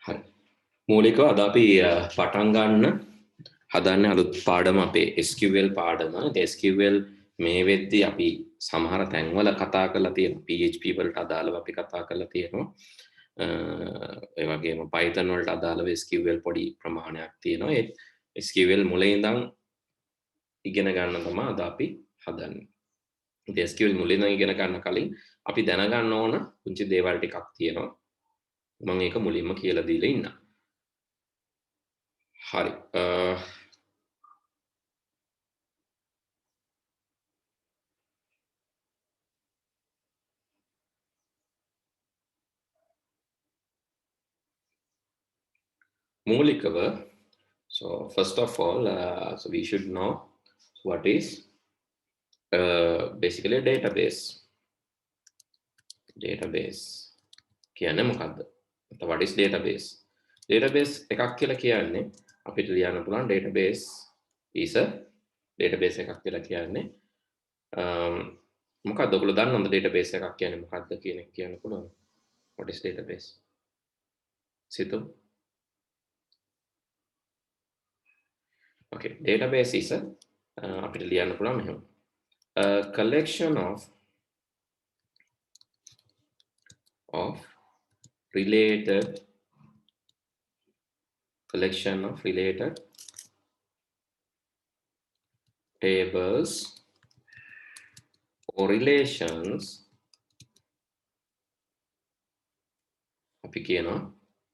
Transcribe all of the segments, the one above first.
හරි. මූලිකව අද අපි පටන් ගන්න හදන්නේ අලුත් පාඩම අපේ SQL පාඩම. SQL මේ වෙද්දී අපි සමහර තැන්වල කතා කරලා තියෙනවා. PHP වලට අදාළව අපි කතා කරලා තියෙනවා. ඒ වගේම Python වලට අදාළව SQL පොඩි ප්‍රමාණයක් තියෙනවා. ඒ SQL මුලින් ඉඳන් ඉගෙන ගන්න තමයි අද අපි හදන්නේ. ඉතින් SQL මුලින් ඉඳන් ඉගෙන ගන්න කලින් අපි දැනගන්න ඕන පුංචි දේවල් ටිකක් තියෙනවා. මම ඒක මුලින්ම කියලා දීලා ඉන්නම්. හරි. මූලිකව, so first of all, so we should know what is basically a database. Database කියන්නේ මොකක්ද? what is database? Database එකක් කියලා කියන්නේ අපිට ලියන්න පුළුවන් database is a database එකක් කියලා කියන්නේ මොකක්ද? ඔයගොල්ලෝ දන්නවද database එකක් කියන්නේ මොකක්ද කියන එක කියන්න පුළුවන්? What is database? සිතු. Okay, database is a අපිට ලියන්න පුළුවන් මෙහෙම. A collection of related tables or relations අපි කියනවා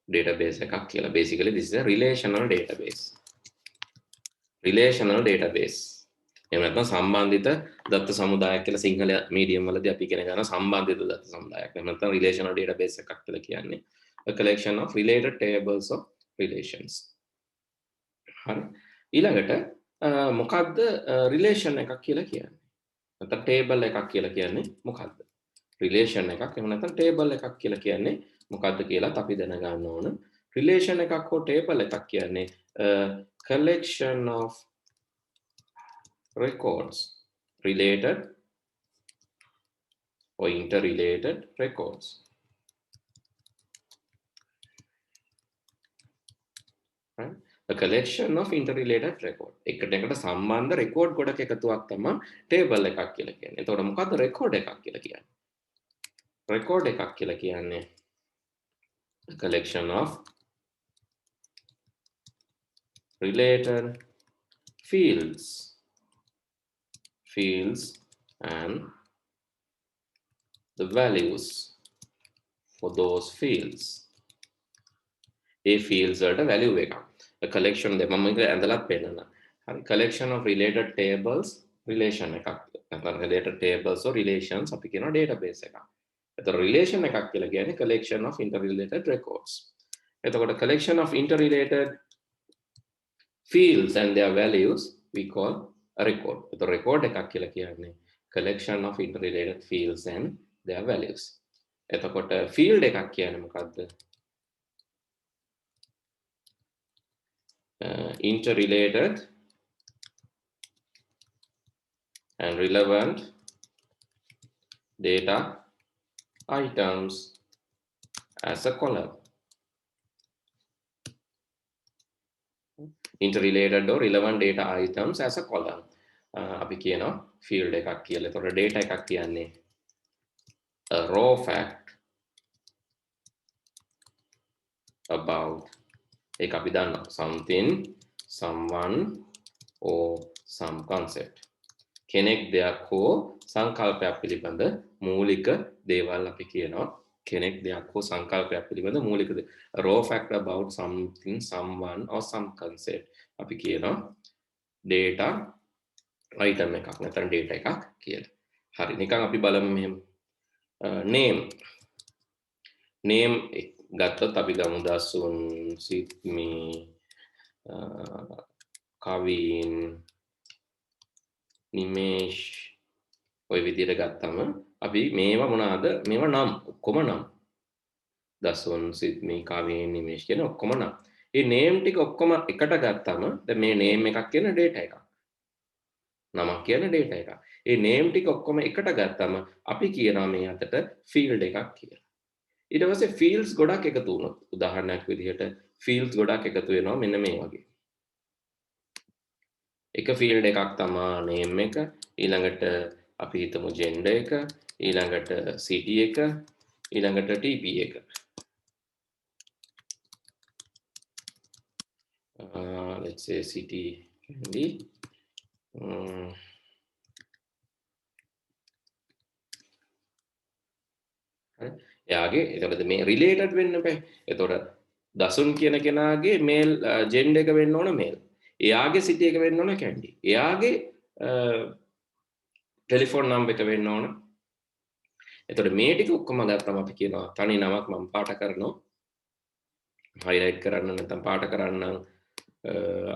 database එකක් කියලා. Basically this is a relational database. එහෙම නැත්නම් සම්බන්ධිත දත්ත සමුදායක් කියලා සිංහල මීඩියම් වලදී අපි ඉගෙන ගන්න සම්බන්ධිත දත්ත සමුදායක්. එහෙම නැත්නම් relational database එකක් කියලා කියන්නේ a collection of related tables of relations. හරි. ඊළඟට මොකක්ද relation එකක් කියලා කියන්නේ? නැත්නම් table එකක් කියලා කියන්නේ මොකක්ද? relation එකක් එහෙම නැත්නම් table එකක් කියලා කියන්නේ මොකක්ද කියලාත් අපි දැනගන්න ඕන. relation එකක් හෝ table එකක් කියන්නේ a collection of records, related or interrelated records. Right? A collection of interrelated record. එකට සම්බන්ධ record ගොඩක් එකතුවක් තමයි table එකක් කියලා කියන්නේ. එතකොට මොකද්ද record එකක් කියලා කියන්නේ? record එකක් කියලා කියන්නේ a collection of related fields and the values for those fields. A fields වලට value එකක්. A collection මම මේක ඇඳලා පෙන්නන. හරි, collection of related tables relation එකක්. නැත්නම් related tables or relations අපි කියනවා database එකක්. එතකොට relation එකක් කියලා කියන්නේ collection of interrelated records. එතකොට collection of interrelated fields and their values we call a record. එතකොට record එකක් කියලා කියන්නේ collection of interrelated fields and their values. එතකොට field එකක් කියන්නේ මොකද්ද? Interrelated and relevant data items as a column. Interrelated or relevant data items as a column. අපි කියනවා field එකක් කියලා. එතකොට data එකක් කියන්නේ a raw fact about ඒක අපි දන්නවා something, someone or some concept. කෙනෙක් දෙයක් හෝ සංකල්පයක් පිළිබඳ මූලික දේවල් අපි කියනවා කෙනෙක් දෙයක් හෝ සංකල්පයක් පිළිබඳ මූලික දේ. A raw fact about something, someone or some concept අපි කියනවා data item එකක් නැත්නම් data එකක් කියලා. හරි, නිකන් අපි බලමු මෙහෙම name ගත්තොත් අපි ගමු දසුන්, සිත්මි, කවින්, නිමේෂ් ඔය විදිහට ගත්තම අපි මේවා මොනවාද? මේවා නම් ඔක්කොම නම්. දසුන්, සිත්මි, කවින්, නිමේෂ් කියන ඔක්කොම නම්. මේ name ටික ඔක්කොම එකට ගත්තම දැන් මේ name එකක් කියන data එකක්. නමක් කියන data එකක්. මේ name ටික ඔක්කොම එකට ගත්තම අපි කියනවා මේ අතට field එකක් කියලා. ඊට පස්සේ fields ගොඩක් එකතු වුණොත් උදාහරණයක් විදිහට fields ගොඩක් එකතු වෙනවා මෙන්න මේ වගේ. එක field එකක් තමයි name එක, ඊළඟට අපි හිතමු gender එක, ඊළඟට city එක, ඊළඟට TP එක. Let's say city can be එයාගේ එතකොට මේ රිලේටඩ් වෙන්න බෑ. එතකොට දසුන් කියන කෙනාගේ මේල් ජෙන්ඩර් එක වෙන්න ඕන මේල්. එයාගේ සිටි එක වෙන්න ඕන කැන්ඩි. එයාගේ ටෙලිෆෝන් නම්බර් එක වෙන්න ඕන. එතකොට මේ ටික ඔක්කොම ගත්තම අපි කියනවා තනි නමක් මම පාට කරනවා. හයිලයිට් කරන්න නැත්නම් පාට කරන්න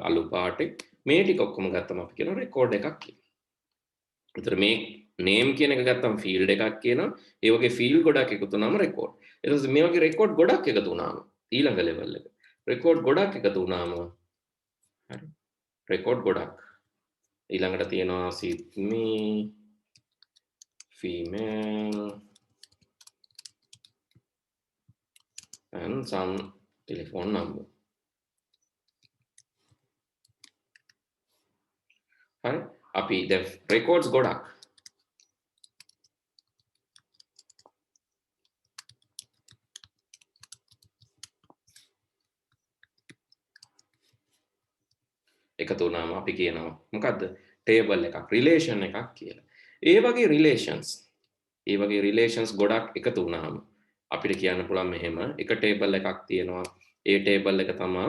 අලු පාටේ මේ ටික ඔක්කොම ගත්තම අපි කියනවා රෙකෝඩ් එකක් කියලා. එතකොට මේ name කියන එක ගත්තම field එකක් කියනවා. ඒ වගේ field ගොඩක් එකතු වුනම record. ඊට පස්සේ මේ වගේ record ගොඩක් එකතු වුනාම ඊළඟ level එක. record ගොඩක් එකතු වුනාම හරි. record ගොඩක්. ඊළඟට තියෙනවා Sydney female and some telephone number. හරි. අපි දැන් records ගොඩක් එකතු වුණාම අපි කියනවා මොකද්ද ටේබල් එකක් රිලේෂන් එකක් කියලා. ඒ වගේ රිලේෂන්ස් ගොඩක් එකතු වුණාම අපිට කියන්න පුළුවන් මෙහෙම එක ටේබල් එකක් තියෙනවා. ඒ ටේබල් එක තමයි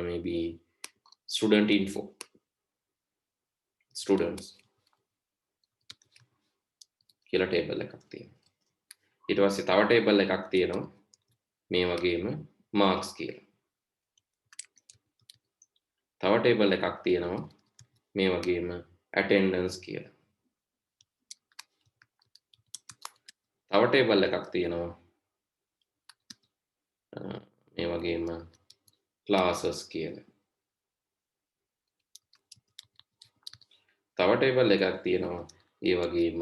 maybe student info students කියලා ටේබල් එකක් තියෙනවා. ඊට පස්සේ තව ටේබල් එකක් තියෙනවා මේ වගේම marks කියලා. තව ටේබල් එකක් තියෙනවා මේ වගේම attendance කියලා. තව ටේබල් එකක් තියෙනවා මේ වගේම classes කියලා. තව ටේබල් එකක් තියෙනවා ඒ වගේම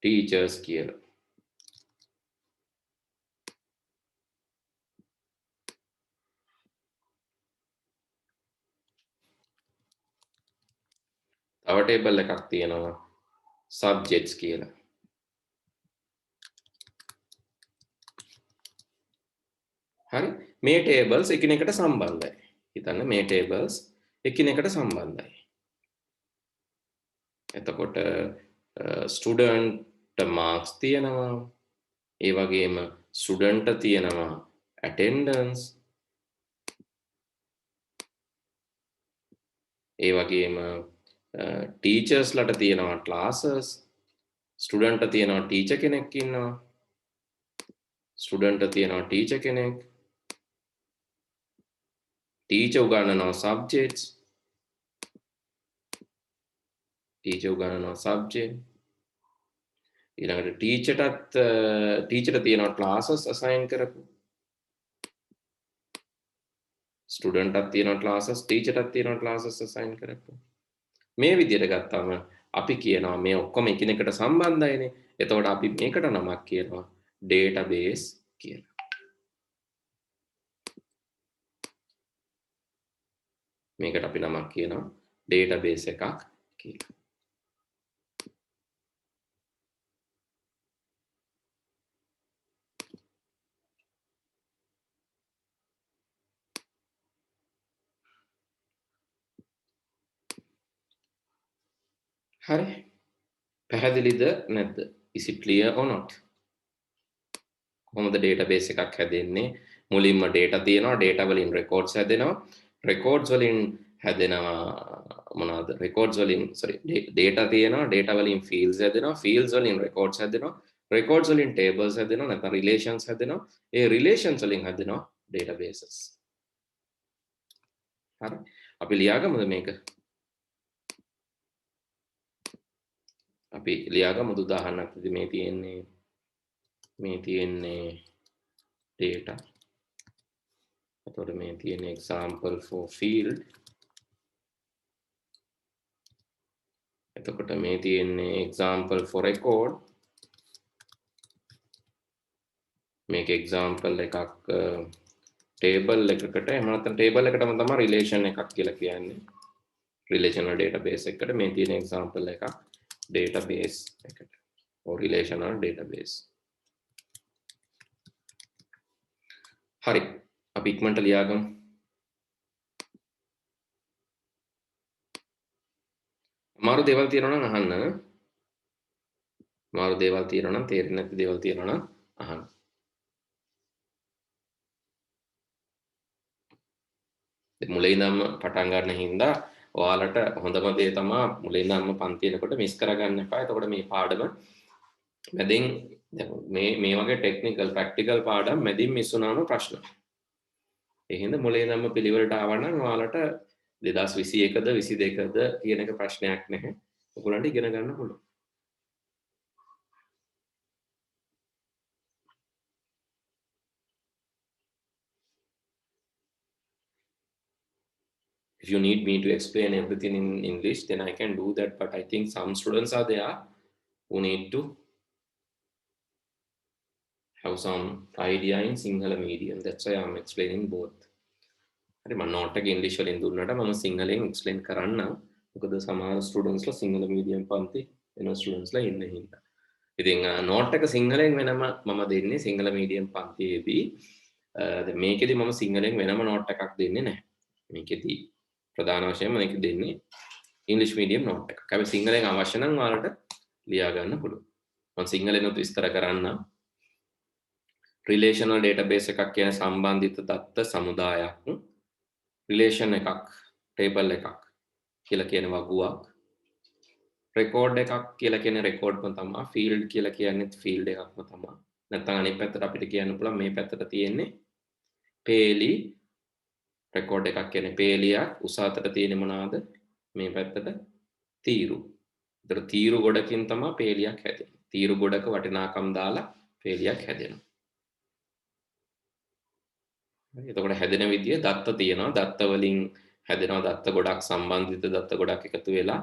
teachers කියලා. තව ටේබල් එකක් තියෙනවා subjects කියලා. හරි මේ tables එකිනෙකට සම්බන්ධයි. හිතන්න මේ tables එකිනෙකට සම්බන්ධයි. එතකොට ස්ටුඩන්ට් මාර්ක්ස් තියෙනවා. ඒ වගේම ස්ටුඩන්ට තියෙනවා attendance. ඒ වගේම ටීචර්ස්ලට තියෙනවා classes. ස්ටුඩන්ට තියෙනවා ටීචර් කෙනෙක් ඉන්නවා. ස්ටුඩන්ට තියෙනවා ටීචර් කෙනෙක්. ටීචර් උගන්වනවා subjects. ටීචර් උගන්වනවා subject. ඊළඟට ටීචර්ට තියෙනවා classes assign කරපු. ස්ටුඩන්ට්ටත් තියෙනවා classes, ටීචර්ටත් තියෙනවා classes assign කරපු. මේ විදිහට ගත්තාම අපි කියනවා මේ ඔක්කොම එකිනෙකට සම්බන්ධයිනේ. එතකොට අපි මේකට නමක් කියනවා database කියලා. මේකට අපි නමක් කියනවා database එකක් කියලා. හරි පැහැදිලිද නැද්ද? Is it clear or not? කොහොමද database එකක් හැදෙන්නේ? මුලින්ම data තියෙනවා, data වලින් records හැදෙනවා, records වලින් හැදෙනවා මොනවාද? records වලින් data තියෙනවා, data වලින් fields හැදෙනවා, fields වලින් records හැදෙනවා, records වලින් tables හැදෙනවා, නැත්නම් relations හැදෙනවා, ඒ relations වලින් හැදෙනවා databases. හරි අපි ලියාගමුද මේක? අපි ලියාගමු උදාහරණයක් විදිහට මේ තියෙන්නේ data. එතකොට මේ තියෙන example for field. එතකොට මේ තියෙන්නේ example for record. මේක example එකක් table එකකට එහෙම නැත්නම් table එකටම තමයි relation එකක් කියලා කියන්නේ. relational database එකට මේ තියෙන example එකක් database එකට or relational database. හරි. අපි ඉක්මනට ලියාගමු. අමාරු දේවල් තියෙනවා නම් අහන්න. අමාරු දේවල් තියෙනවා නම් තේරෙන්නේ නැති දේවල් තියෙනවා නම් අහන්න. මුලින් ඉඳන්ම පටන් ගන්න හින්දා ඔයාලට හොඳම දේ තමයි මුලින් ඉඳන්ම පන්ති එනකොට මිස් කරගන්න එපා. එතකොට මේ පාඩම මැදින් මේ වගේ ටෙක්නිකල් ප්‍රැක්ටිකල් පාඩම් මැදින් මිස් වුණාම ප්‍රශ්න. ඒ හින්දා මුලින් ඉඳන්ම පිළිවෙලට ආවනම් ඔයාලට 2021ද 22ද කියන එක ප්‍රශ්නයක් නැහැ. ඔයගොල්ලන්ට ඉගෙන ගන්න පුළුවන්. If you need me to explain everything in English, then I can do that. But I think some students are there who need to have some idea in Sinhala medium. That's why I'm explaining both. හරි මම note එක ඉංග්‍රීසි වලින් දුන්නාට මම සිංහලෙන් explain කරන්න. මොකද සමහර ස්ටුඩන්ට්ස්ලා සිංහල මීඩියම් පන්ති වෙන ස්ටුඩන්ට්ස්ලා ඉන්නේ හින්දා. ඉතින් නෝට් එක සිංහලෙන් වෙනම මම දෙන්නේ සිංහල මීඩියම් පන්තියේදී. දැන් මේකෙදි මම සිංහලෙන් වෙනම නෝට් එකක් දෙන්නේ නැහැ. මේකෙදි ප්‍රධාන වශයෙන් මේක දෙන්නේ ඉංග්‍රීසි මීඩියම් නෝට් එකක්. හැබැයි සිංහලෙන් අවශ්‍ය නම් ඔයාලට ලියා ගන්න පුළුවන්. මම සිංහලෙන් විස්තර කරන්නම්. රිලේෂනල් ඩේටාබේස් එකක් කියන සම්බන්ධිත දත්ත සමුදායක්. රිලේෂන් එකක් ටේබල් එකක් කියලා කියන වගුවක්. රෙකෝඩ් එකක් කියලා කියන රෙකෝඩ්ම තමයි. ෆීල්ඩ් කියලා කියන්නේ ෆීල්ඩ් එකක්ම තමයි. නැත්නම් අනිත් පැත්තට අපිට කියන්න පුළුවන් මේ පැත්තට තියෙන්නේ පේලි රෙකෝඩ් එකක් කියන්නේ පේලියක්. උස අතට තියෙන්නේ මොනවාද? මේ පැත්තට තීරු. ඒතර තීරු ගොඩකින් තමයි පේලියක් හැදෙන්නේ. තීරු ගොඩක වටිනාකම් දාලා පේලියක් හැදෙනවා. එතකොට හැදෙන විදිය දත්ත තියෙනවා. දත්ත වලින් හැදෙනවා දත්ත ගොඩක් සම්බන්ධිත දත්ත ගොඩක් එකතු වෙලා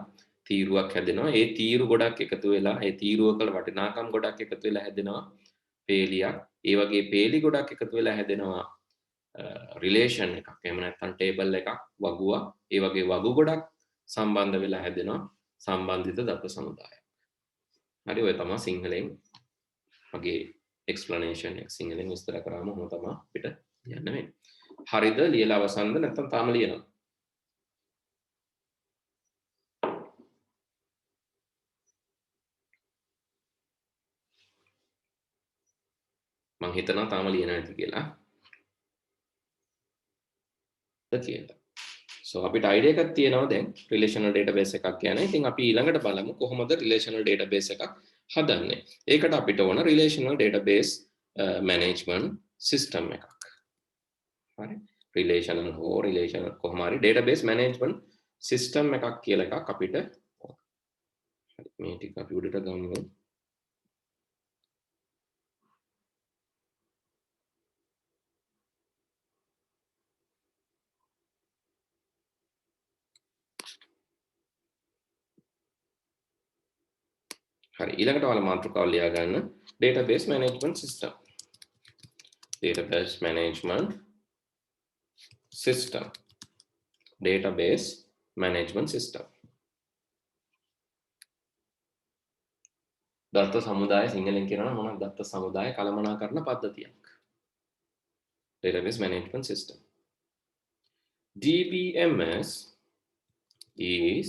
තීරුවක් හැදෙනවා. ඒ තීරු ගොඩක් එකතු වෙලා ඒ තීරුවක වටිනාකම් ගොඩක් එකතු වෙලා හැදෙනවා පේලියක්. ඒ වගේ පේලි ගොඩක් එකතු වෙලා හැදෙනවා රිලේෂන් එකක්. එහෙම නැත්නම් ටේබල් එකක් වගුවක්. ඒ වගේ වගු ගොඩක් සම්බන්ධ වෙලා හැදෙනවා සම්බන්ධිත දත්ත සමුදායක්. හරි ඔය තමයි සිංහලෙන් මගේ එක්ස්ප්ලනේෂන් එක සිංහලෙන් විස්තර කරාම ඔහොම තමයි අපිට යන්න වෙන්නේ. හරිද? ලියලා අවසන්ද නැත්නම් තාම ලියනවා? මං හිතනවා තාම ලියන නැති කියලා. කියලා. So අපිට අයිඩියා එකක් තියෙනවා දැන් රිලේෂනල් ඩේටාබේස් එකක් ගැන. ඉතින් අපි ඊළඟට බලමු කොහොමද රිලේෂනල් ඩේටාබේස් එකක් හදන්නේ. ඒකට අපිට ඕන රිලේෂනල් ඩේටාබේස් මැනේජ්මන්ට් සිස්ටම් එකක්. හරි. රිලේෂනල් හෝ රිලේෂනල් කොහොම හරි ඩේටාබේස් මැනේජ්මන්ට් සිස්ටම් එකක් කියලා එකක් අපිට ඕන. හරි මේ ටික අපි උඩට ගමු. හරි ඊළඟට ඔයාලා මාතෘකාව ලියා ගන්න database management system. database management system. database management system. දත්ත සමුදාය සිංහලෙන් කියනවා නම් මොනවද දත්ත සමුදාය කළමනාකරණ පද්ධතියක්. database management system. DBMS is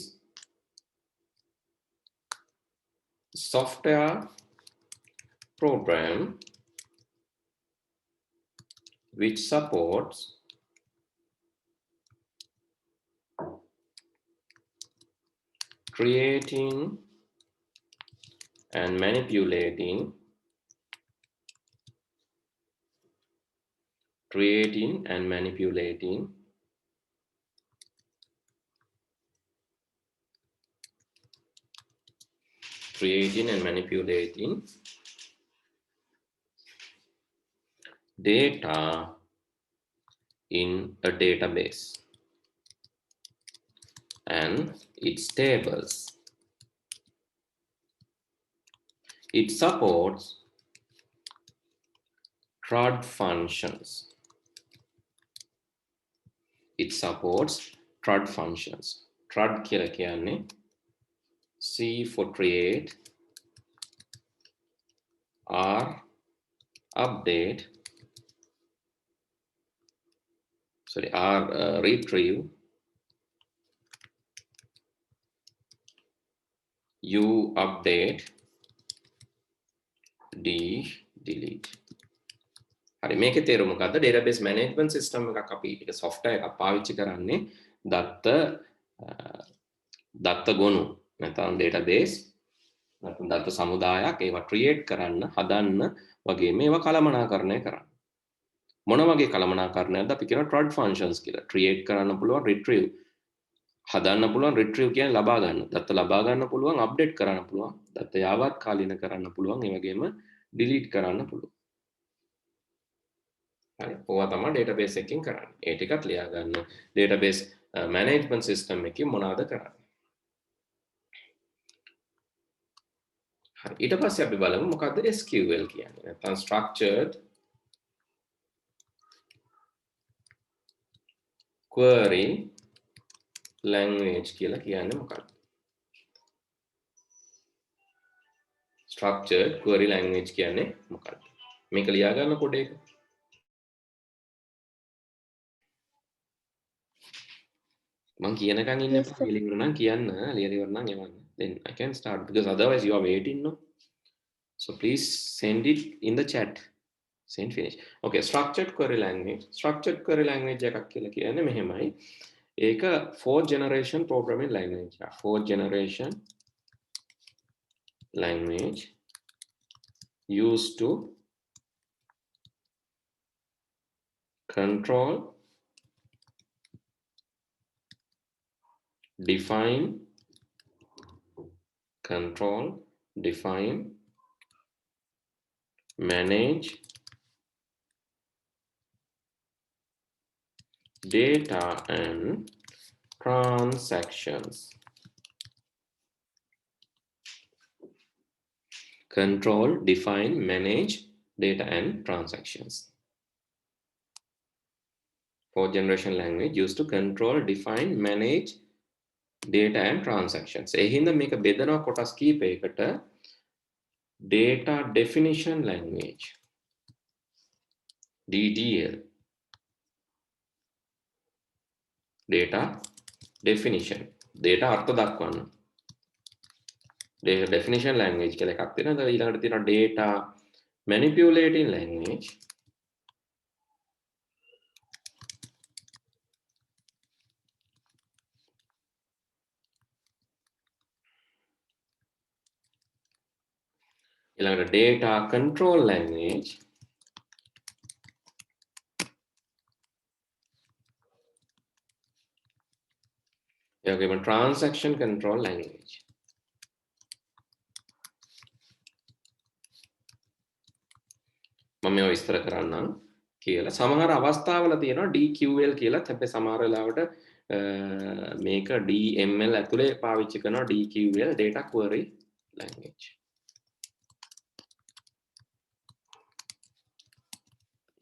software program which supports creating and manipulating data in a database and its tables. It supports CRUD functions. It supports CRUD functions. CRUD කියලා කියන්නේ C for create, R update, sorry, R retrieve, U update, D delete. හරි මේකේ තේරුම මොකද්ද? database management system එකක් අපි ඒක software එකක් පාවිච්චි කරන්නේ දත්ත ගොනු නැත්නම් database නැත්නම් දත්ත සමුදායක් ඒවා create කරන්න හදන්න වගේ මේවා කළමනාකරණය කරන්න. මොන වගේ කළමනාකරණයක්ද අපි කියනවා CRUD functions කියලා. create කරන්න පුළුවන්, retrieve හදන්න පුළුවන්, retrieve කියන්නේ ලබා ගන්න. දත්ත ලබා ගන්න පුළුවන්, update කරන්න පුළුවන්, දත්ත යාවත් කාලීන කරන්න පුළුවන්, ඒ වගේම delete කරන්න පුළුවන්. හරි. ඕවා තමයි database එකකින් කරන්නේ. ඒ ටිකත් ලියා ගන්න. database management system එකකින් මොනවද කරන්නේ? හරි. ඊට පස්සේ අපි බලමු මොකක්ද SQL කියන්නේ. නැත්නම් structured query language කියලා කියන්නේ මොකක්ද? structured query language කියන්නේ මොකක්ද? මේක ලියා ගන්න පොඩි එක. මං කියනකන් ඉන්න එපා. ලියලා ඉවර නම් කියන්න. ලියලා ඉවර නම් එවන්න. Then I can start because otherwise you are waiting, no? So please send it in the chat. Send finish. Okay, structured query language. Structured query language එකක් කියලා කියන්නේ මෙහෙමයි. ඒක 4th generation programming language. 4th generation language used to control, define, manage data and transactions. Control, define, manage data and transactions. 4th generation language used to control, define, manage data and transactions. ඒ හින්දා මේක බෙදනවා කොටස් කීපයකට. data definition language DDL, data definition, data අර්ථ දක්වන්න. data definition language කියලා එකක් තියෙනවා. ඊළඟට තියෙනවා data manipulating language, ඊළඟට data control language, ඒ වගේම transaction control language. මම මේව විස්තර කරන්නම් කියලා. සමහර අවස්ථාවල තියෙනවා DQL කියලා. හැබැයි සමහර වෙලාවට මේක DML ඇතුලේ පාවිච්චි කරනවා DQL, data query language.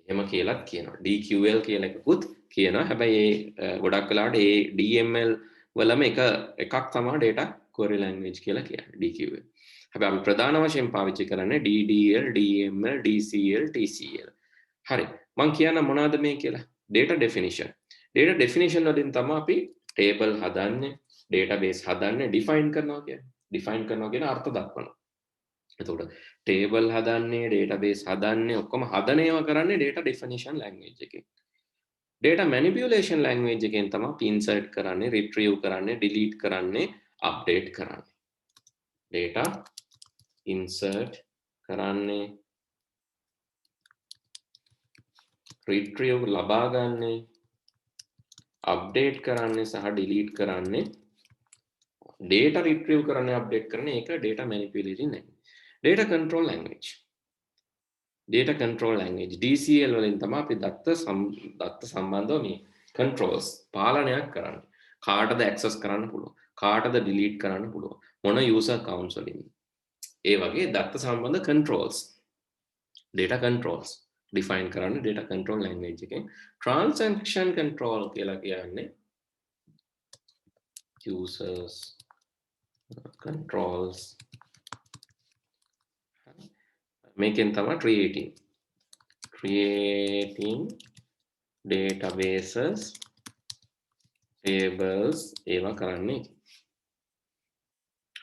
එහෙම කියලාත් කියනවා. DQL කියලා එකකුත් කියනවා. හැබැයි ඒ ගොඩක් වෙලාවට ඒ DML වලම එකක් තමයි data query language කියලා කියන්නේ DQL. හැබැයි අපි ප්‍රධාන වශයෙන් පාවිච්චි කරන්නේ DDL, DML, DCL, TCL. හරි. මම කියන්න මොනවද මේ කියලා? data definition. data definition වලින් තමයි අපි table හදන්නේ, database හදන්නේ, define කරනවා කියන්නේ. define කරනවා කියන අර්ථ දක්වනවා. එතකොට table හදන්නේ, database හදන්නේ ඔක්කොම හදන ඒවා කරන්නේ data definition language එකෙන්. data manipulation language එකෙන් තමයි අපි insert කරන්නේ, retrieve කරන්නේ, delete කරන්නේ, update කරන්නේ. data insert කරන්නේ, retrieve ලබා ගන්නේ, update කරන්නේ සහ delete කරන්නේ. data retrieve කරන්නේ, update කරන්නේ ඒක data manipulating language. data control language. data control language DCL වලින් තමයි අපි දත්ත සම්බන්ධව මේ controls පාලනයක් කරන්නේ. කාටද access කරන්න පුළුවන්, කාටද delete කරන්න පුළුවන්, මොන user accounts වලින්. ඒ වගේ දත්ත සම්බන්ධ controls, data controls define කරන්න data control language එකෙන්. transaction control කියලා කියන්නේ users controls මේකෙන් තමයි creating databases tables ඒවා කරන්නේ.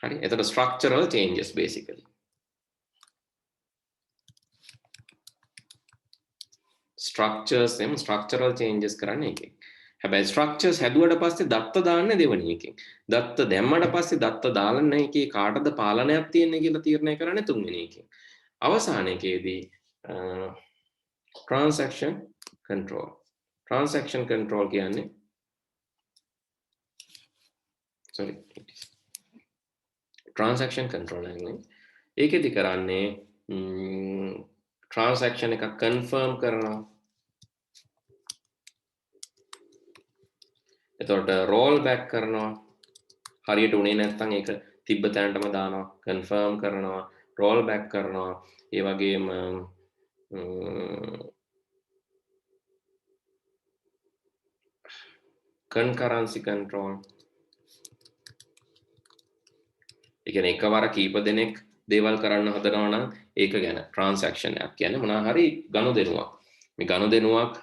හරි. එතකොට structural changes basically. structures එම structural changes කරන්නේ එකෙන්. හැබැයි structures හැදුවට පස්සේ දත්ත දාන්නේ දෙවෙනි එකෙන්. දත්ත දැම්මට පස්සේ දත්ත දාලා නැහැ එකේ කාටද පාලනයක් තියෙන්නේ කියලා තීරණය කරන්නේ තුන්වෙනි එකෙන්. අවසාන එකේදී transaction control. transaction control කියන්නේ transaction control language. ඒකෙදි කරන්නේ transaction එක confirm කරනවා. එතකොට roll back කරනවා. හරියට උනේ නැත්නම් ඒක තිබ්බ තැනටම දානවා. confirm කරනවා. roll back කරනවා. ඒ වගේම concurrency control. ඒ කියන්නේ එකවර කීප දෙනෙක් දේවල් කරන්න හදනවා නම් ඒක ගැන transaction එකක් කියන්නේ මොනවා හරි ගනුදෙනුවක්. මේ ගනුදෙනුවක්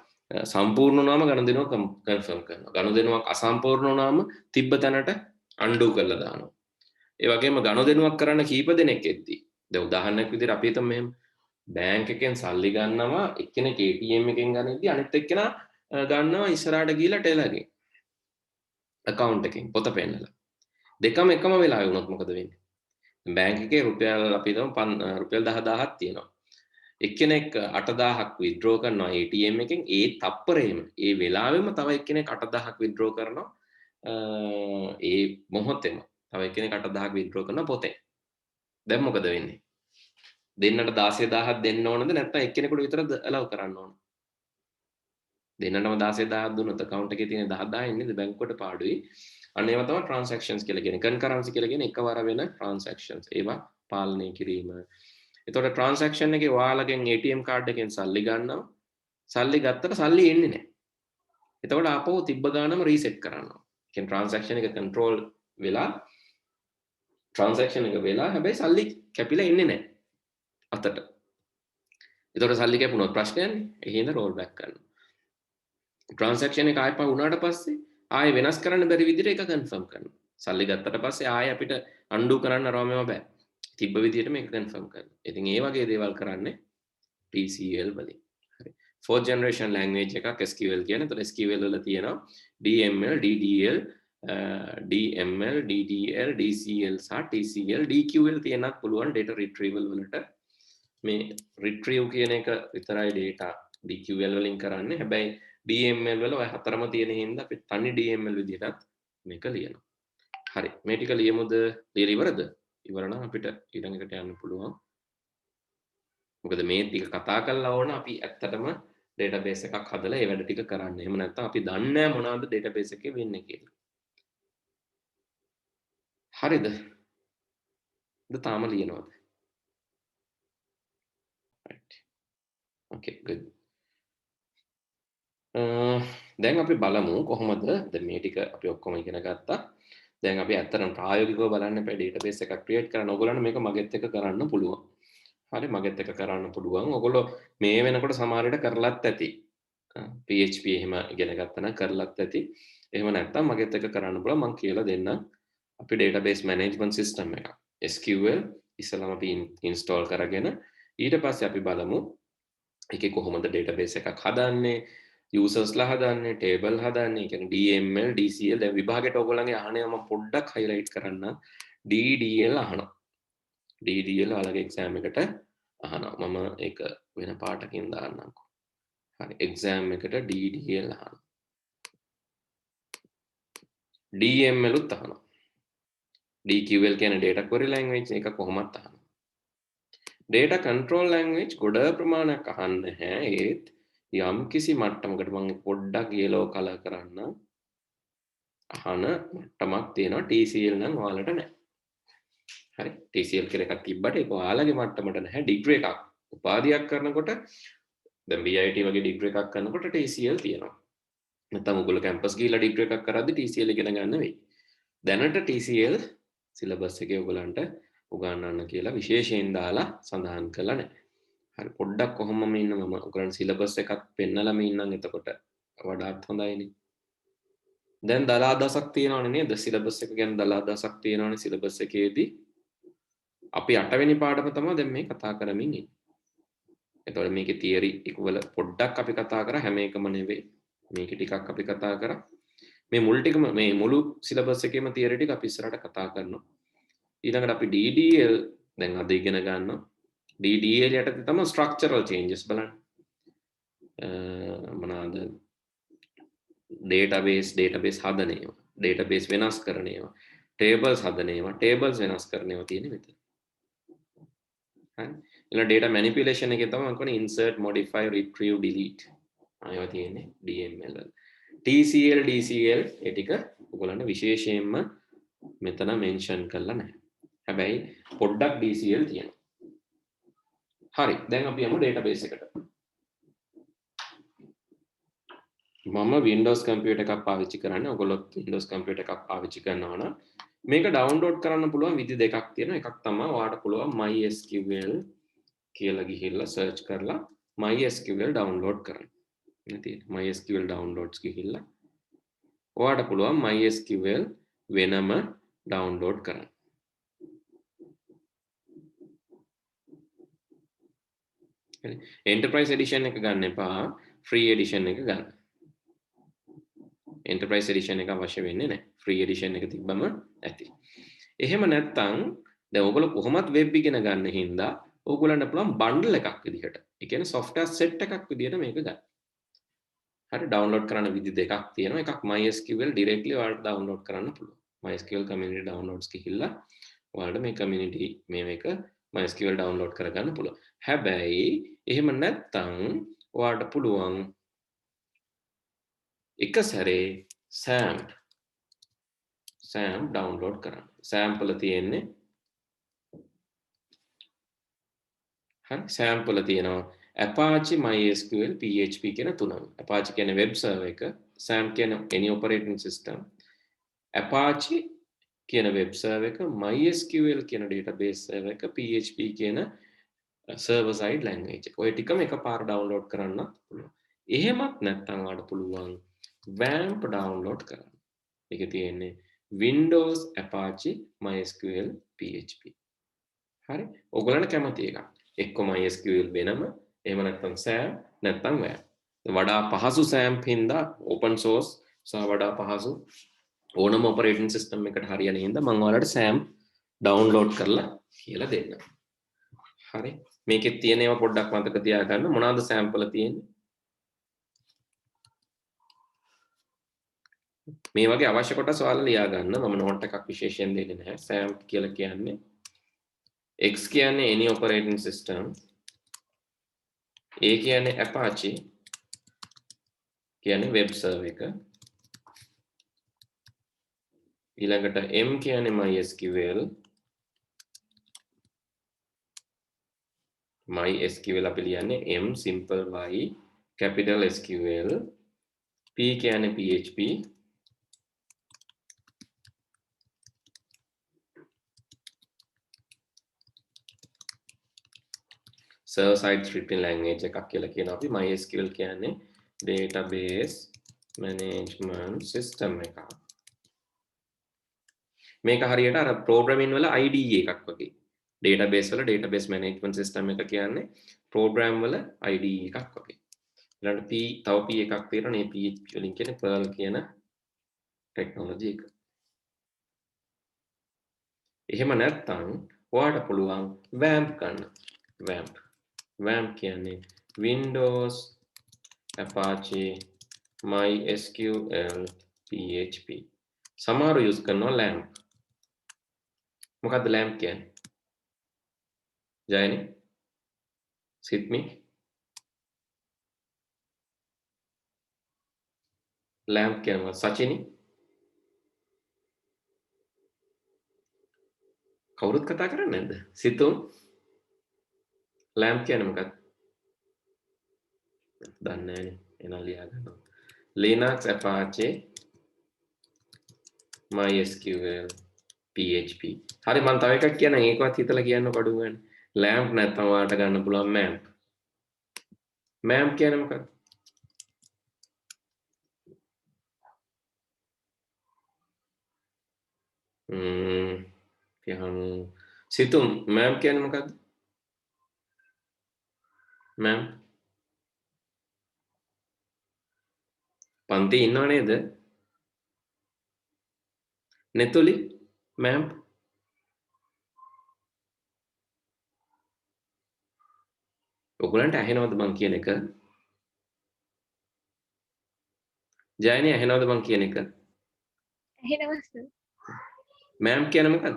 සම්පූර්ණ වුණාම ගනුදෙනුව confirm කරනවා. ගනුදෙනුවක් අසම්පූර්ණ වුණාම තිබ්බ තැනට undo කරලා දානවා. ඒ වගේම ගනුදෙනුවක් කරන්න කීප දෙනෙක් එද්දී දැන් උදාහරණයක් විදිහට අපි හිතමු මෙහෙම බැංක් එකෙන් සල්ලි ගන්නවා එක්කෙනෙක් ATM එකෙන් ගන්නදී අනිත් එක්කෙනා ගන්නවා ඉස්සරහට ගිහලා ටෙලර්ගෙන් account එකෙන් පොත පෙන්නලා දෙකම එකම වෙලාවෙ වුණොත් මොකද වෙන්නේ? බැංක් එකේ රුපියල් අපි හිතමු රුපියල් 10000ක් තියෙනවා. එක්කෙනෙක් 8000ක් withdraw කරනවා ATM එකෙන් ඒ තප්පරේම ඒ වෙලාවෙම තව එක්කෙනෙක් 8000ක් withdraw කරනවා ඒ මොහොතේම තව එක්කෙනෙක් 8000ක් withdraw කරනවා පොතේ. දැන් මොකද වෙන්නේ? දෙන්නට 16000ක් දෙන්න ඕනද නැත්නම් එක්කෙනෙකුට විතරද allow කරන්න ඕන? දෙන්නටම 16000ක් දුන්නොත් account එකේ තියෙන 10000 ඉන්නේ බැංකුවට පාඩුයි. අන්න ඒවා තමයි transactions කියලා කියන්නේ. concurrency කියලා කියන්නේ එකවර වෙන transactions. ඒවා පාලනය කිරීම. එතකොට transaction එකේ ඔයාලගෙන් ATM card එකෙන් සල්ලි ගන්නවා. සල්ලි ගත්තට සල්ලි එන්නේ නැහැ. එතකොට ආපහු තිබ්බ ගානම reset කරනවා. ඒ කියන්නේ transaction එක control වෙලා transaction එක වෙලා හැබැයි සල්ලි කැපිලා එන්නේ නැහැ අතට. එතකොට සල්ලි කැපුණොත් ප්‍රශ්නයක් නේ. ඒ හින්දා roll back කරනවා. transaction එක ආයෙ වුණාට පස්සේ ආයෙ වෙනස් කරන්න බැරි විදිහට ඒක confirm කරනවා. සල්ලි ගත්තට පස්සේ ආයෙ අපිට undo කරන්න රෝමෙම බෑ. තිබ්බ විදිහට මේක confirm කරනවා. ඉතින් ඒ වගේ දේවල් කරන්නේ TCL වලින්. හරි. fourth generation language එකක් SQL කියන්නේ. ඒතර SQL වල තියෙනවා DML, DDL, DML, DDL, DCL සහ TCL, DQL තියෙනත් පුළුවන් data retrieval වලට. මේ retrieve කියන එක විතරයි data DQL වලින් කරන්නේ. හැබැයි DML වල ඔය හතරම තියෙන හින්දා අපි තනි DML විදිහටත් මේක ලියනවා. හරි. මේ ටික ලියමුද? ලියලා ඉවරද? ඉවර නම් අපිට ඊළඟ එකට යන්න පුළුවන්. මොකද මේ ටික කතා කරලා ඕන අපි ඇත්තටම database එකක් හදලා ඒ වැඩ ටික කරන්න. එහෙම නැත්නම් අපි දන්නේ නැහැ මොනවද database එකේ වෙන්නේ කියලා. හරිද? තාම ලියනවද? right. okay good. දැන් අපි බලමු කොහොමද දැන් මේ ටික අපි ඔක්කොම ඉගෙන ගත්තා. දැන් අපි ඇත්තටම ප්‍රායෝගිකව බලන්න එපා database එකක් create කරන්න. ඕගොල්ලන්ට මේක මගෙත් එක්ක කරන්න පුළුවන්. හරි මගෙත් එක්ක කරන්න පුළුවන්. ඕගොල්ලෝ මේ වෙනකොට සමහර විට කරලත් ඇති. PHP එහෙම ඉගෙන ගත්තා නම් කරලත් ඇති. එහෙම නැත්නම් මගෙත් එක්ක කරන්න පුළුවන්. මම කියලා දෙන්නම්. අපි database management system එකක් SQL ඉස්සෙල්ලාම අපි install කරගෙන ඊට පස්සේ අපි බලමු ඒකේ කොහොමද database එකක් හදන්නේ users ලා හදන්නේ table හදන්නේ ඒ කියන්නේ DML DCL දැන් විභාගයට ඔයගොල්ලන්ගේ අහන්නේ මම පොඩ්ඩක් highlight කරන්න DDL අහනවා DDL ඔයාලගේ exam එකට අහනවා මම ඒක වෙන පාටකින් දාන්නම්කෝ හරි exam එකට DDL අහනවා DML උත් අහනවා DQL කියන්නේ data query language එක කොහොමද අහනවා data control language ගොඩ ප්‍රමාණයක් අහන්න නැහැ ඒත් යම් කිසි මට්ටමකට මම පොඩ්ඩක් yellow color කරන්න අහන මට්ටමක් තියෙනවා TCL නම් ඔයාලට නැහැ හරි TCL කියලා එකක් තිබ්බට ඒක ඔයාලගේ මට්ටමට නැහැ ඩිග්‍රී එකක් උපාධියක් කරනකොට දැන් VIT වගේ ඩිග්‍රී එකක් කරනකොට TCL තියෙනවා. නැත්නම් ඔයගොල්ලෝ කැම්පස් ගිහිල්ලා ඩිග්‍රී එකක් කරද්දි TCL ඉගෙන ගන්න වෙයි. දැනට TCL සිලබස් එකේ ඔයගලන්ට උගන්වන්න කියලා විශේෂයෙන් දාලා සඳහන් කරලා නැහැ. හරි පොඩ්ඩක් කොහොමම ඉන්න මම ඔයගලන්ට සිලබස් එකක් පෙන්නලම ඉන්නම් එතකොට වඩාත් හොඳයිනේ. දැන් දලා දසක් තියෙනවනේ නේද? සිලබස් එක ගැන දලා දසක් තියෙනවනේ සිලබස් එකේදී. අපි 8 වෙනි පාඩම තමයි දැන් මේ කතා කරමින් ඉන්නේ. එතකොට මේකේ තියරි එක වල පොඩ්ඩක් අපි කතා කරා හැම එකම නෙවෙයි. මේක ටිකක් අපි කතා කරා. මේ මුල් ටිකම මේ මුළු සිලබස් එකේම තියරි ටික අපි ඉස්සරහට කතා කරනවා. ඊළඟට අපි DDL දැන් අද ඉගෙන ගන්නවා. DDL යටතේ තමයි ස්ට්‍රක්චරල් චේන්ජස් බලන්න. මොනවාද? database හදන ඒවා. database වෙනස් කරන ඒවා. tables හදන ඒවා. tables වෙනස් කරන ඒවා තියෙන්නේ මෙතන. හරි. ඊළඟ data manipulation එකේ තමයි මම කියන්නේ insert, modify, retrieve, delete. ආයෙත් තියෙන්නේ DML වල. TCL DCL ඒ ටික ඔයගොල්ලන්ට විශේෂයෙන්ම මෙතන මෙන්ෂන් කරලා නැහැ. හැබැයි පොඩ්ඩක් DCL තියෙනවා. හරි. දැන් අපි යමු database එකට. මම Windows computer එකක් පාවිච්චි කරන්නේ. ඔයගොල්ලොත් Windows computer එකක් පාවිච්චි කරනවා නම් මේක ඩවුන්ලෝඩ් කරන්න පුළුවන් විදි දෙකක් තියෙනවා. එකක් තමයි ඔයාලට පුළුවන් MySQL කියලා ගිහිල්ලා සර්ච් කරලා MySQL ඩවුන්ලෝඩ් කරන්න. MySQL downloads ගිහිල්ලා ඔයාලට පුළුවන් MySQL වෙනම ඩවුන්ලෝඩ් කරන්න. හරි. Enterprise edition එක ගන්න එපා. Free edition එක ගන්න. Enterprise edition එක අවශ්‍ය වෙන්නේ නැහැ. Free edition එක තිබ්බම ඇති. එහෙම නැත්නම් දැන් ඔයගොල්ලෝ කොහොමත් වෙබ් ඉගෙන ගන්න හින්දා ඕගොල්ලන්ට පුළුවන් බන්ඩල් එකක් විදිහට. ඒ කියන්නේ software set එකක් විදිහට මේක ගන්න. හරි ඩවුන්ලෝඩ් කරන්න විදි දෙකක් තියෙනවා. එකක් MySQL directly ඔයාලට ඩවුන්ලෝඩ් කරන්න පුළුවන්. MySQL community downloads ගිහිල්ලා ඔයාලට මේ community මේක MySQL download කරගන්න පුළුවන්. හැබැයි එහෙම නැත්නම් ඔයාලට පුළුවන් එක සැරේ SAMP download කරන්න. SAMP වල තියෙන්නේ හරි SAMP වල තියෙනවා Apache MySQL PHP කියන තුනම. Apache කියන්නේ web server එක, SAMP කියන්නේ any operating system. Apache කියන web server එක, MySQL කියන database server එක, PHP කියන server side language එක. ඔය ටිකම එකපාර download කරන්න පුළුවන්. එහෙමත් නැත්නම් ඔයාලට පුළුවන් WAMP download කරන්න. ඒකේ තියෙන්නේ Windows Apache MySQL PHP. හරි. ඔයගොල්ලන්ට කැමති එකක්. එක්ක MySQL වෙනම, එහෙම නැත්නම් SAMP නැත්නම් WAMP. වඩා පහසු SAMP හින්දා open source සහ වඩා පහසු ඕනම operating system එකට හරියන හින්දා මම ඔයාලට SAMP download කරලා කියලා දෙන්නම්. හරි. මේකේ තියෙන ඒවා පොඩ්ඩක් මතක තියාගන්න. මොනවාද SAMP වල තියෙන්නේ? මේ වගේ අවශ්‍ය කොටස් ඔයාලා ලියා ගන්න. මම නෝට් එකක් විශේෂයෙන් දෙන්නේ නැහැ. SAMP කියලා කියන්නේ X කියන්නේ any operating system. A කියන්නේ Apache කියන්නේ web server එක. ඊළඟට M කියන්නේ MySQL. MySQL අපි ලියන්නේ M simple Y capital SQL. P කියන්නේ PHP. server side scripting language එකක් කියලා කියනවා අපි. MySQL කියන්නේ database management system එකක්. මේක හරියට අර programming වල IDE එකක් වගේ. database වල database management system එක කියන්නේ program වල IDE එකක් වගේ. ඊළඟට තව P එකක් තියෙනවා. මේ PHP වලින් කියන්නේ Perl කියන technology එක. එහෙම නැත්නම් ඔයාලට පුළුවන් WAMP ගන්න. WAMP කියන්නේ Windows Apache MySQL PHP. සමහරව use කරනවා LAMP. මොකද්ද LAMP කියන්නේ? ජයනි? සිත්මි? LAMP කියන්නේ සචිනි? කවුරුත් කතා කරන්නේ නැද්ද? සිතුම්? LAMP කියන්නේ මොකක්ද? දන්නේ නැහැ එනවා ලියා ගන්නවා. Linux Apache MySQL PHP. හරි මම තව එකක් කියන්නම් ඒකවත් හිතලා කියන්න කඩු ගන්න. LAMP නැත්නම් ඔයාලට ගන්න පුළුවන් MAMP. MAMP කියන්නේ මොකක්ද? කියහමු සිතුම් MAMP කියන්නේ මොකක්ද? MAMP පන්ති ඉන්නව නේද? නෙතුලි MAMP ඔයගලන්ට ඇහෙනවද මං කියන එක? ජයනි ඇහෙනවද මං කියන එක? ඇහෙනවා සර්. MAMP කියන්නේ මොකක්ද?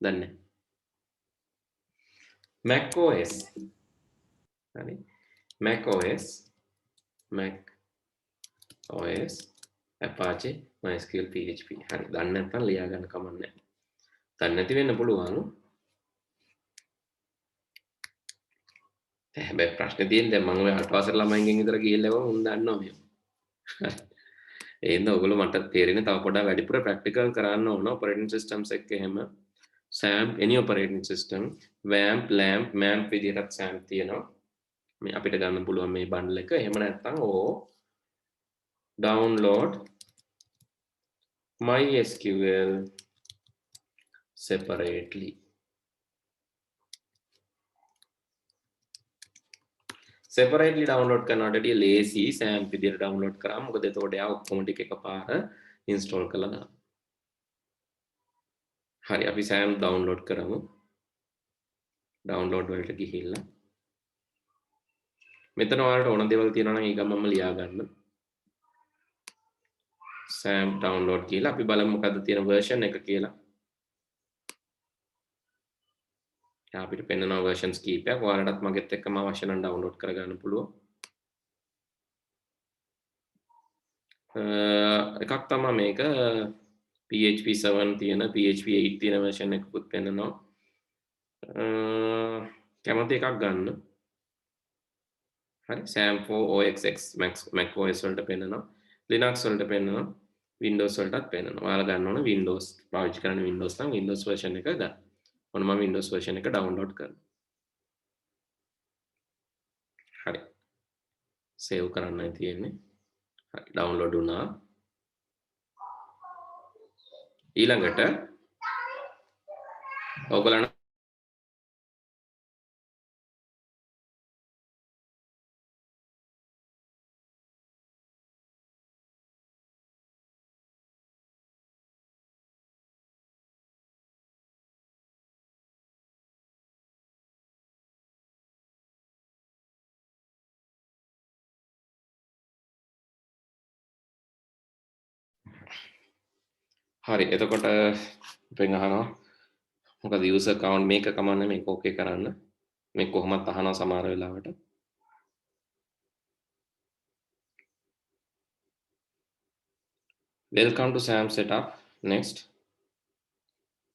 දන්නේ Mac OS. හරි. Mac OS Apache MySQL PHP. හරි. දන්නේ නැත්නම් ලියා ගන්න කමක් නැහැ. දන්නේ නැති වෙන්න පුළුවන්. හැබැයි ප්‍රශ්නේ තියෙන්නේ දැන් මම ඔය අටවසර ළමයින්ගෙන් විතර ගිහිල්ලා උන් දන්නවා මේ. එහෙනම් ඔයගොල්ලෝ මට තේරෙන්නේ තව පොඩ්ඩක් වැඩිපුර ප්‍රැක්ටිකල් කරන්න ඕන ඔපරේටින් සිස්ටම්ස් එක්ක එහෙම SAMP any operating system WAMP LAMP MAMP විදිහටත් SAMP තියෙනවා. මේ අපිට ගන්න පුළුවන් මේ බන්ඩල් එක. එහෙම නැත්නම් download MySQL separately. Separately download කරනවට වඩා lazy SAMP විදිහට download කරා. මොකද එතකොට යා ඔක්කොම ටික එකපාර install කරලා දාන්න. හරි අපි SAMP download කරමු. download වලට ගිහිල්ලා මෙතන ඔයාලට ඕන දේවල් තියෙනවා නම් ඒක මම ලියා ගන්න. SAMP download කියලා අපි බලමු මොකද්ද තියෙන version එක කියලා. අපිට පෙන්නනවා versions කීපයක්. ඔයාලටත් මගෙත් එක්කම අවශ්‍ය නම් download කරගන්න පුළුවන්. එකක් තමයි මේක PHP 7 තියෙන PHP 8 තියෙන version එකකුත් පෙන්නනවා. කැමති එකක් ගන්න. හරි SAMP for OS X Mac OS වලට පෙන්නනවා. Linux වලට පෙන්නනවා. Windows වලටත් පෙන්නනවා. ඔයාලා ගන්න ඕන Windows පාවිච්චි කරන Windows නම් Windows version එක ගන්න. ඔන්න මම Windows version එක download කරනවා. හරි. save කරන්නයි තියෙන්නේ. හරි download වුණා. ඊළඟට ඔයගොල්ලන් හරි එතකොට අපෙන් අහනවා මොකද user account මේක කමන්නේ මේක ඕකේ කරන්න මේ කොහොමත් අහනවා සමහර වෙලාවට welcome to SAMP setup next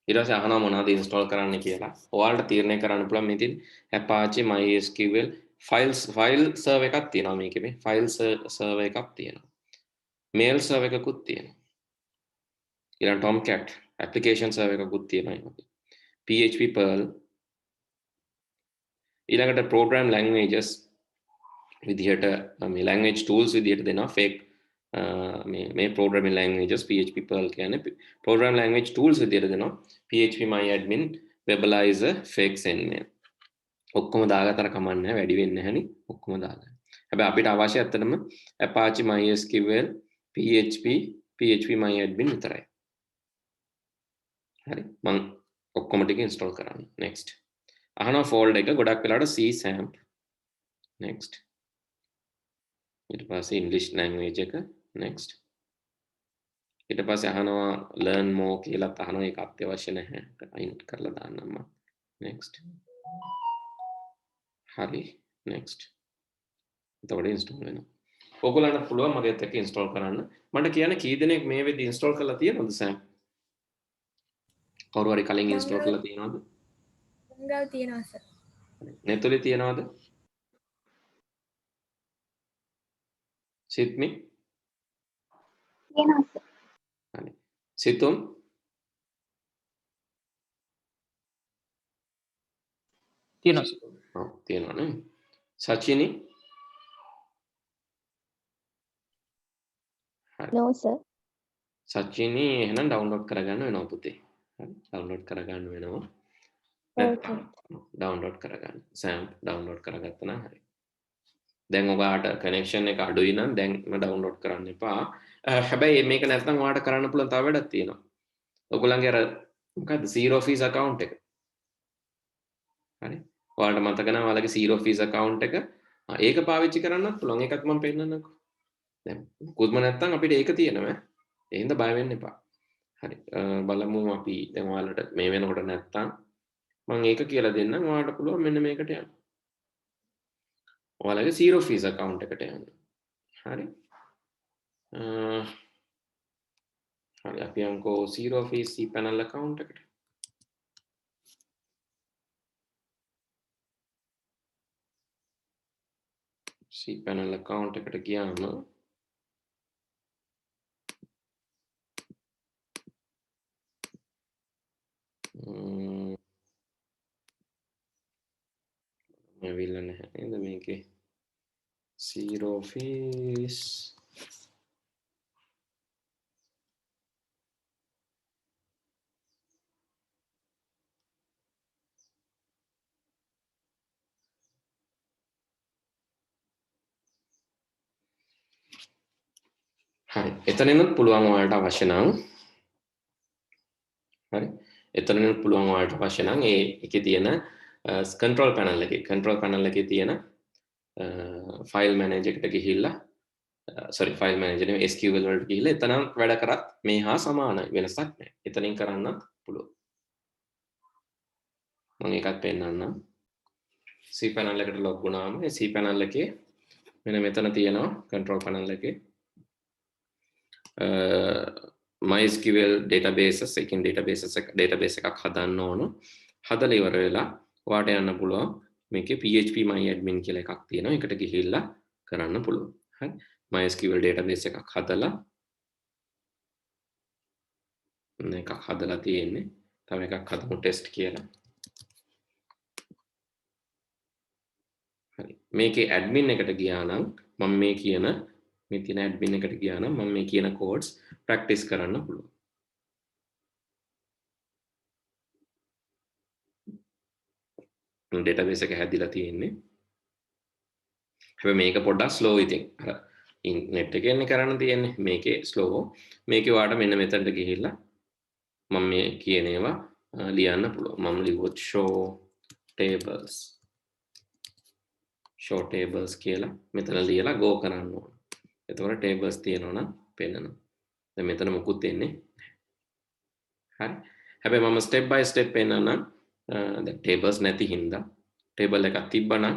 ඊට පස්සේ අහනවා මොනවද install කරන්න කියලා ඔයාලට තීරණය කරන්න පුළුවන් මේ තියෙන Apache MySQL file server එකක් තියෙනවා මේකේ මේ file server එකක් තියෙනවා mail server එකකුත් තියෙනවා ඊළඟ Tomcat application server එකකුත් තියෙනවා PHP Perl ඊළඟට program languages විදිහට මේ language tools විදිහට දෙනවා fake මේ programming languages PHP Perl කියන්නේ program language tools විදිහට දෙනවා PHP MyAdmin Webalizer fake sendmail ඔක්කොම දාගත්තට කමක් නැහැ වැඩි වෙන්නේ නැහැනි ඔක්කොම දාගන්න. හැබැයි අපිට අවශ්‍ය ඇත්තටම Apache MySQL PHP MyAdmin විතරයි. හරි මම ඔක්කොම ටික install කරන්න. next අහනවා folder එක ගොඩක් වෙලාවට C SAMP next ඊට පස්සේ English language එක next ඊට පස්සේ අහනවා learn more කියලා අහනවා ඒක අත්‍යවශ්‍ය නැහැ අයින් කරලා දාන්නම් මම next හරි next එතකොට install වෙනවා ඔයගොල්ලන්ට පුළුවන් මගේත් එක්ක install කරන්න මට කියන්න කී දෙනෙක් මේ වෙද්දි install කරලා තියෙනවද SAMP කවුරු හරි කලින් install කරලා තියෙනවද ගාව තියෙනවා සර් නෙතුලේ තියෙනවද සිත්මි තියෙනවා සර්. හරි සිතුම් තියෙනවා. ඔව් තියෙනවනේ සචිනි නෝ සර්. සචිනි එහෙනම් ඩවුන්ලෝඩ් කරගන්න වෙනවා පුතේ. හරි ඩවුන්ලෝඩ් කරගන්න වෙනවා. නැත්නම් ඩවුන්ලෝඩ් කරගන්න. සෑම්ප් ඩවුන්ලෝඩ් කරගත්තා නම් හරි. දැන් ඔයාට කනෙක්ෂන් එක අඩුයි නම් දැන් ඩවුන්ලෝඩ් කරන්න එපා. හැබැයි මේක නැත්නම් ඔයාට කරන්න පුළුවන් තව වැඩක් තියෙනවා. ඔයගොල්ලන්ගේ අර මොකද්ද zero fees account එක. හරි. ඔයාලට මතක නම් ඔයාලගේ zero fees account එක ඒක පාවිච්චි කරන්නත් පුළුවන්. ඒකත් මම පෙන්නන්නම්කෝ. දැන් කුත්ම නැත්නම් අපිට ඒක තියෙනවා. ඒ හින්දා බය වෙන්න එපා. හරි. බලමු අපි දැන් ඔයාලට මේ වෙනකොට නැත්නම් මම ඒක කියලා දෙන්නම්. ඔයාලට පුළුවන් මෙන්න මේකට යන්න. ඔයාලගේ zero fees account එකට යන්න. හරි. හරි අපි යන්කෝ zero fees cPanel account එකට. cPanel account එකට ගියාම ඇවිල්ලා නැහැ නේද මේකේ zero fees හරි එතනිනුත් පුළුවන් ඔයාලට අවශ්‍ය නම් හරි එතනිනුත් පුළුවන් ඔයාලට අවශ්‍ය නම් ඒකේ තියෙන control panel එකේ තියෙන file manager එකට ගිහිල්ලා sorry file manager නෙවෙයි SQL වලට ගිහිල්ලා එතනම් වැඩ කරත් මේ හා සමානයි වෙනසක් නැහැ එතනින් කරන්නත් පුළුවන් මම ඒකත් පෙන්නන්නම් cPanel එකට log වුණාම ඒ cPanel එකේ මෙන්න මෙතන තියෙනවා control panel එකේ MySQL databases එකකින් database එකක් හදන්න ඕන. හදලා ඉවර වෙලා ඔයාට යන්න පුළුවන් මේකේ PHP myadmin කියලා එකක් තියෙනවා. ඒකට ගිහිල්ලා කරන්න පුළුවන්. හරි. MySQL database එකක් හදලා මේකක් හදලා තියෙන්නේ. තව එකක් හදමු test කියලා. හරි. මේකේ admin එකට ගියා නම් මම මේ කියන මේ තියෙන admin එකට ගියා නම් මම මේ කියන codes practice කරන්න පුළුවන්. database එක හැදිලා තියෙන්නේ. හැබැයි මේක පොඩ්ඩක් slow ඉතින්. අර net එකෙන් කරන්න තියෙන්නේ. මේකේ slow. මේකේ ඔයාලට මෙන්න මෙතනට ගිහිල්ලා මම මේ කියන ඒවා ලියන්න පුළුවන්. මම ලිව්වොත් show tables කියලා මෙතන ලියලා go කරන්න ඕන. එතකොට tables තියෙනවා නම් පෙන්නනවා. දැන් මෙතන මොකුත් එන්නේ නැහැ. හරි. හැබැයි මම step by step පෙන්නන්නම්. දැන් tables නැති හින්දා table එකක් තිබ්බනම්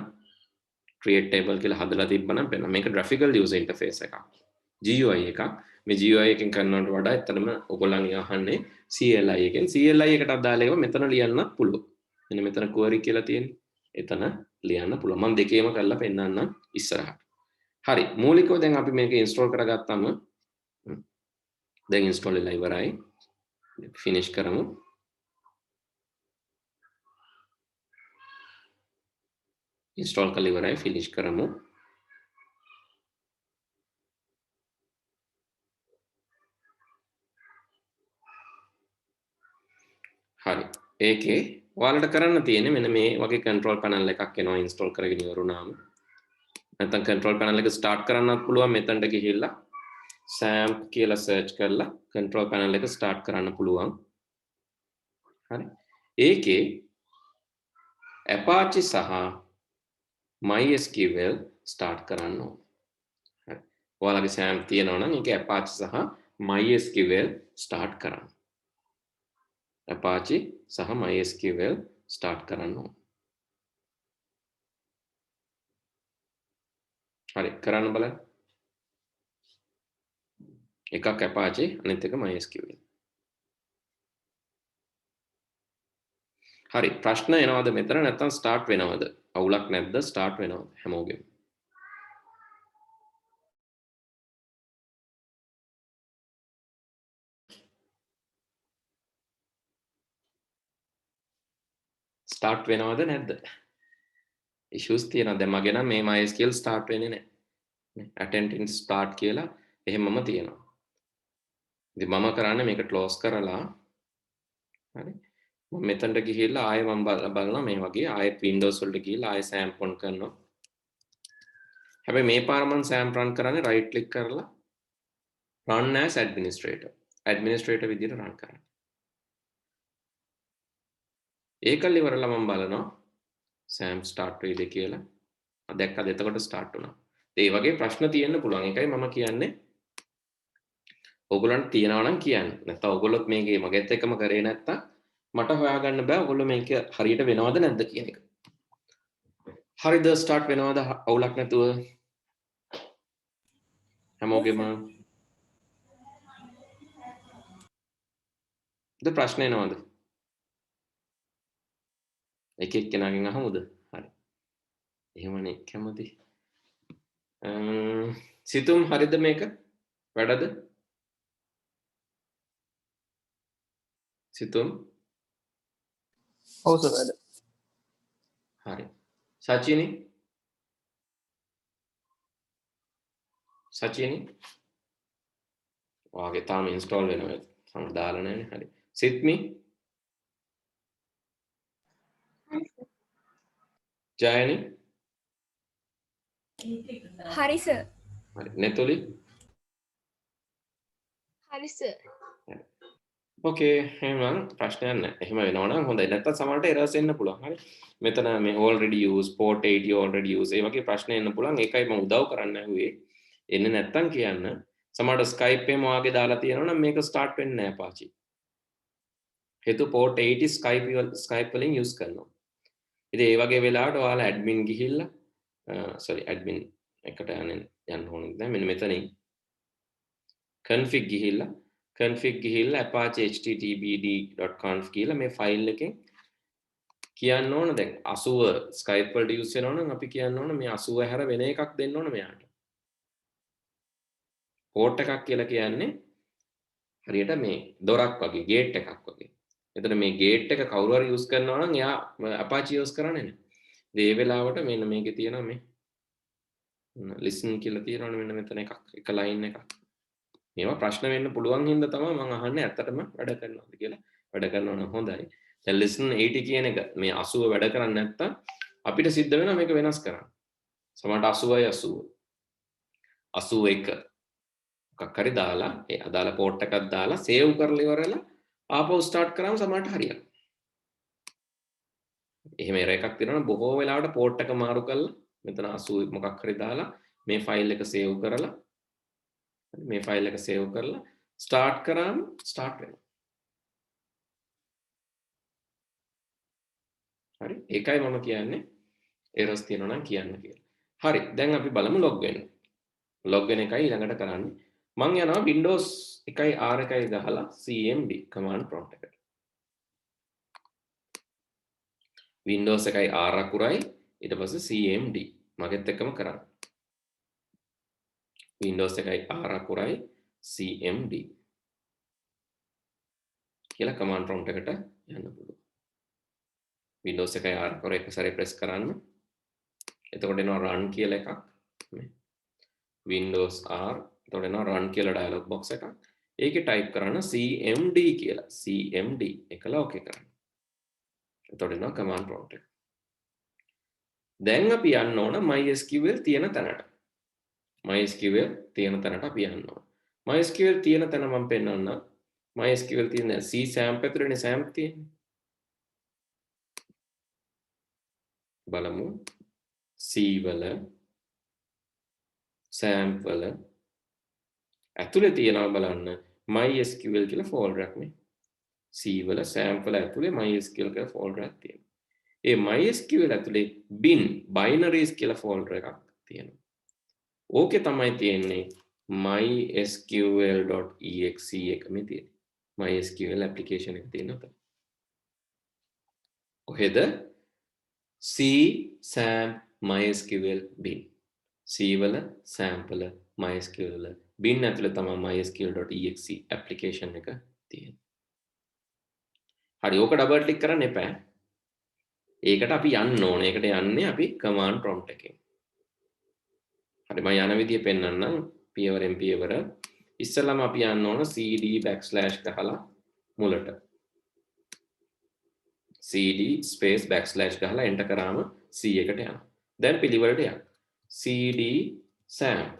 create table කියලා හදලා තිබ්බනම් පෙන්නනවා. මේක graphical user interface එකක්. GUI එකක්. මේ GUI එකෙන් කරනවට වඩා ඇත්තටම ඔයගොල්ලන් අහන්නේ CLI එකෙන්. CLI එකට අදාළ ඒවා මෙතන ලියන්නත් පුළුවන්. මෙන්න මෙතන query කියලා තියෙන්නේ. එතන ලියන්න පුළුවන්. මම දෙකේම කරලා පෙන්නන්නම් ඉස්සරහට. හරි. මූලිකව දැන් අපි මේක install කරගත්තම දැන් install වෙලා ඉවරයි. finish කරමු. install කරලා ඉවරයි finish කරමු. හරි. ඒකේ ඔයාලට කරන්න තියෙන්නේ මෙන්න මේ වගේ control panel එකක් එනවා install කරගෙන ඉවරුනාම. නැත්නම් control panel එක start කරන්නත් පුළුවන් මෙතනට ගිහිල්ලා XAMPP කියලා search කරලා control panel එක start කරන්න පුළුවන්. හරි. ඒකේ Apache සහ MySQL start කරන්න ඕන. හරි. ඔයාලගේ XAMPP තියෙනවා නම් ඒකේ Apache සහ MySQL start කරන්න. Apache සහ MySQL start කරන්න ඕන. හරි කරන්න බලන්න. එකක් Apache අනිත් එක MySQL. හරි ප්‍රශ්න එනවද මෙතන නැත්නම් start වෙනවද? අවුලක් නැද්ද? start වෙනවද හැමෝගෙම? start වෙනවද නැද්ද? issues තියෙනවා. දැන් මගේ නම් මේ MySQL start වෙන්නේ නැහැ. attending start කියලා එහෙමම තියෙනවා. ඉතින් මම කරන්නේ මේක close කරලා හරි. මම මෙතනට ගිහිල්ලා ආයෙ මම බලනවා මේ වගේ ආයෙත් Windows වලට ගිහිල්ලා ආයෙ SAMP on කරනවා. හැබැයි මේ පාර මම SAMP run කරන්නේ right click කරලා run as administrator. administrator විදිහට run කරන්නේ. ඒකල් ඉවරලා මම බලනවා SAMP start වෙයිද කියලා. දැක්කද එතකොට start වුණා. ඒ වගේ ප්‍රශ්න තියෙන්න පුළුවන්. ඒකයි මම කියන්නේ ඔයගොල්ලන්ට තියනවා නම් කියන්න. නැත්නම් ඔයගොල්ලොත් මේකේ මගෙත් එක්කම කරේ නැත්තම් මට හොයාගන්න බෑ ඔයගොල්ලෝ මේක හරියට වෙනවද නැද්ද කියන එක. හරිද ස්ටාර්ට් වෙනවද අවුලක් නැතුව? හැමෝගෙම ද ප්‍රශ්න එනවද? එක එක්කෙනාගෙන් අහමුද? හරි. එහෙමනේ කැමති. සිතුම් හරිද මේක? වැඩද? සිතුම් ඔව් සර් වැඩ. හරි. සචිනි ඔයාගේ තාම ඉන්ස්ටෝල් වෙනවා තාම දාලා නැහැ හරි. සිත්මි ජයනි හරි සර්. හරි. නෙතුලි හරි සර්. ඕකේ එහෙනම් ප්‍රශ්නයක් නැහැ. එහෙම වෙනවා නම් හොඳයි. නැත්තම් සමහරට errors එන්න පුළුවන්. හරි. මෙතන මේ already use port 80 already use ඒ වගේ ප්‍රශ්න එන්න පුළුවන්. ඒකයි මම උදව් කරන්න ඇහුවේ. එන්නේ නැත්තම් කියන්න. සමහරට Skype එකේම වාගේ දාලා තියෙනවා නම් මේක start වෙන්නේ නැහැ පාචි. හේතු port 80 Skype වලින් use කරනවා. ඉතින් ඒ වගේ වෙලාවට ඔයාලා admin ගිහිල්ලා admin එකට යන්න ඕනේ නැහැ. මෙන්න මෙතනින් config ගිහිල්ලා apache httpd.conf කියලා මේ ෆයිල් එකෙන් කියන්න ඕන දැන් 80 Skype වලට use වෙනවා නම් අපි කියන්න ඕන මේ 80 හැර වෙන එකක් දෙන්න ඕන මෙයාට. port එකක් කියලා කියන්නේ හරියට මේ දොරක් වගේ gate එකක් වගේ. එතන මේ gate එක කවුරු හරි use කරනවා නම් එයා Apache use කරන්නේ නැහැ. ඒ වෙලාවට මෙන්න මේකේ තියෙනවා මේ listen කියලා තියෙනවනේ මෙන්න මෙතන එක line එකක්. මේවා ප්‍රශ්න වෙන්න පුළුවන් හින්දා තමයි මම අහන්නේ ඇත්තටම වැඩ කරනවද කියලා. වැඩ කරනවා නම් හොඳයි. දැන් listen 80 කියන එක මේ 80 වැඩ කරන්නේ නැත්තම් අපිට සිද්ධ වෙනවා මේක වෙනස් කරන්න. සමහරට 80යි 81 මොකක් හරි දාලා ඒ අදාළ port එකක් දාලා save කරලා ඉවරලා ආපහු start කරාම සමහරට හරියනවා. එහෙම error එකක් තියෙනවා බොහෝ වෙලාවට port එක මාරු කරලා මෙතන 80 මොකක් හරි දාලා මේ file එක save කරලා මේ ෆයිල් එක සේව් කරලා ස්ටාර්ට් කරාම ස්ටාර්ට් වෙනවා. හරි. ඒකයි මම කියන්නේ errors තියෙනවා නම් කියන්න කියලා. හරි. දැන් අපි බලමු log වෙන්න. log වෙන එකයි ඊළඟට කරන්නේ. මම යනවා Windows 1 R1 ගහලා cmd command prompt එකට. Windows 1 R අකුරයි ඊට පස්සේ cmd මගෙත් එක්කම කරන්න. Windows 1 R අකුරයි cmd කියලා command prompt එකට යන්න පුළුවන්. Windows 1 R අකුර එක සැරේ press කරන්න. එතකොට එනවා run කියලා එකක්. මේ Windows R එතකොට එනවා run කියලා dialog box එකක්. ඒකේ type කරන්න cmd කියලා. cmd එකලා okay කරන්න. එතකොට එනවා command prompt එක. දැන් අපි යන්න ඕන MySQL තියෙන තැනට. MySQL තියෙන තැනට අපි යන්න ඕන. MySQL තියෙන තැන මම පෙන්නන්න. MySQL තියෙන C SAMP ඇතුළේනේ SAMP තියෙන්නේ. බලමු. C වල SAMP වල ඇතුළේ තියෙනවා බලන්න MySQL කියලා ෆෝල්ඩර් එකක් නේ. C වල SAMP වල ඇතුළේ MySQL කියලා ෆෝල්ඩර් එකක් තියෙනවා. ඒ MySQL ඇතුළේ bin binaries කියලා ෆෝල්ඩර් එකක් තියෙනවා. ඕකේ තමයි තියෙන්නේ mysql.exe එක මේ තියෙන්නේ. MySQL application එක තියෙනවා. කොහෙද? C SAMP MySQL bin. C වල SAMP වල MySQL වල bin ඇතුළේ තමයි mysql.exe application එක තියෙන්නේ. හරි ඕක ඩබල් ක්ලික් කරන්න එපා. ඒකට අපි යන්න ඕනේ. ඒකට යන්නේ අපි command prompt එකෙන්. හරි මම යන විදිය පෙන්නන්නම් පියවරෙන් පියවර. ඉස්සෙල්ලාම අපි යන්න ඕන cd / ගහලා මුලට. cd space / ගහලා enter කරාම c එකට යනවා. දැන් පිළිවෙලට යන්න. cd samp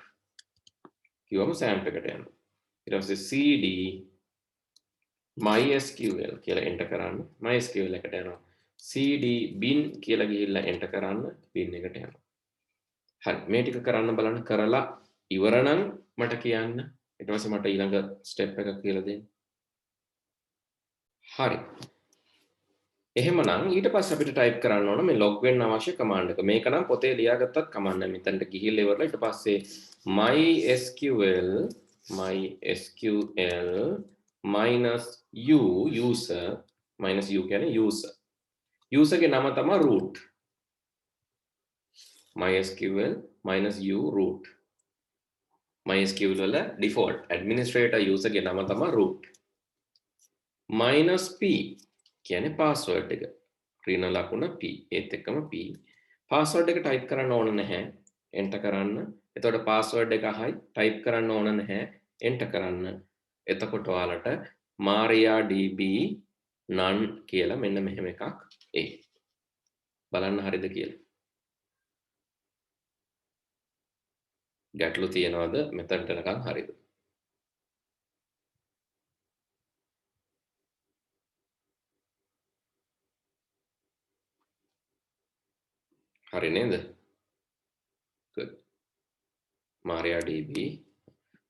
කිව්වම samp එකට යනවා. ඊට පස්සේ cd mysql කියලා enter කරන්න. mysql එකට යනවා. cd bin කියලා ගිහිල්ලා enter කරන්න bin එකට යනවා. හරි මේ ටික කරන්න බලන්න කරලා ඉවර නම් මට කියන්න. ඊට පස්සේ මට ඊළඟ ස්ටෙප් එක කියලා දෙන්න. හරි. එහෙමනම් ඊට පස්සේ අපිට ටයිප් කරන්න ඕන මේ log වෙන්න අවශ්‍ය command එක. මේක නම් පොතේ ලියාගත්තත් කමක් නැහැ. මෙතනට ගිහිල්ලා ඉවරලා ඊට පස්සේ mysql -u user -u කියන්නේ user. user ගේ නම තමයි root. mysql -u root. MySQL වල default administrator user ගේ නම තමයි root. -p කියන්නේ password එක. ඍණ ලකුණ p ඒත් එක්කම p. password එක type කරන්න ඕන නැහැ. enter කරන්න. එතකොට password එක අහයි type කරන්න ඕන නැහැ. enter කරන්න. එතකොට ඔයාලට mariadb none කියලා මෙන්න මෙහෙම එකක් එයි. බලන්න හරිද කියලා. ගැටලු තියනවද මෙතනට යනකම් හරිද? හරි නේද? good. mariadb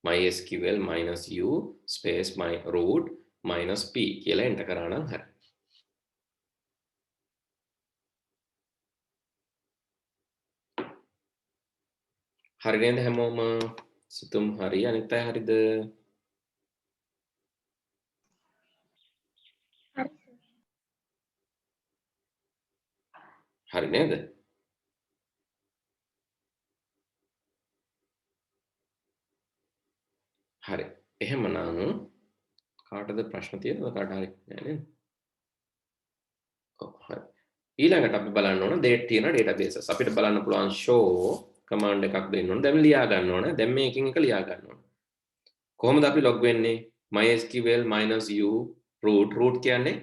mysql -u space my root -p කියලා enter කරා නම් හරි. හරි නේද හැමෝම? සිතුම් හරි අනිත් අය හරිද? හරි නේද? හරි. එහෙමනම් කාටද ප්‍රශ්න තියෙනවද? කාට හරි නෑ නේද? ඔව් හරි. ඊළඟට අපි බලන්න ඕන date තියෙන databases. අපිට බලන්න පුළුවන් show command එකක් දෙන්න ඕන. දැන් ලියා ගන්න ඕන. දැන් මේකෙන් එක ලියා ගන්න ඕන. කොහොමද අපි log වෙන්නේ? mysql -u root කියන්නේ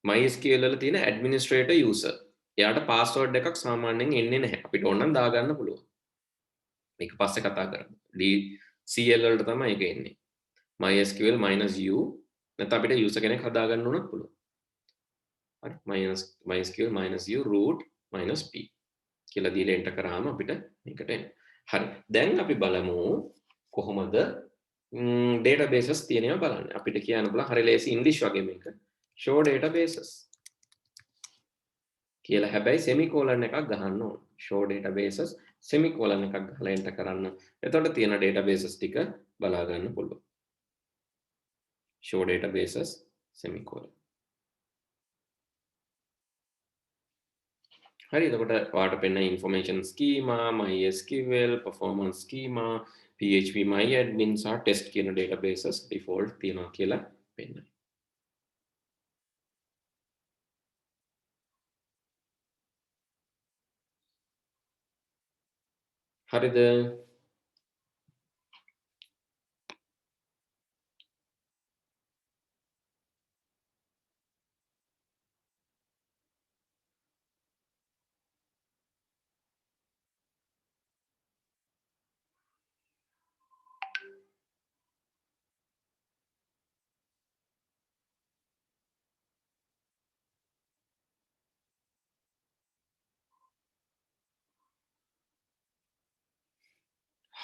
MySQL වල තියෙන administrator user. එයාට password එකක් සාමාන්‍යයෙන් එන්නේ නැහැ. අපිට ඕන නම් දාගන්න පුළුවන්. මේක පස්සේ කතා කරමු. CL වලට තමයි ඒක එන්නේ. MySQL -u නැත්නම් අපිට user කෙනෙක් හදාගන්න උනත් පුළුවන්. හරි MySQL -u root -p කියලා දීලා enter කරාම අපිට මේකට එන්නේ. හරි. දැන් අපි බලමු කොහොමද databases තියෙනවා බලන්න. අපිට කියන්න පුළුවන් හරි ලේසි ඉංග්‍රීසි වගේ මේක. show databases කියලා හැබැයි semicolon එකක් ගහන්න ඕන. show databases semicolon එකක් ගහලා enter කරන්න. එතකොට තියෙන databases ටික බලා ගන්න පුළුවන්. show databases semicolon. හරි එතකොට ඔයාලට පෙන්න information schema, MySQL, performance schema, PHP myadmin සහ test කියන databases default තියෙනවා කියලා පෙන්නනවා. හරිද?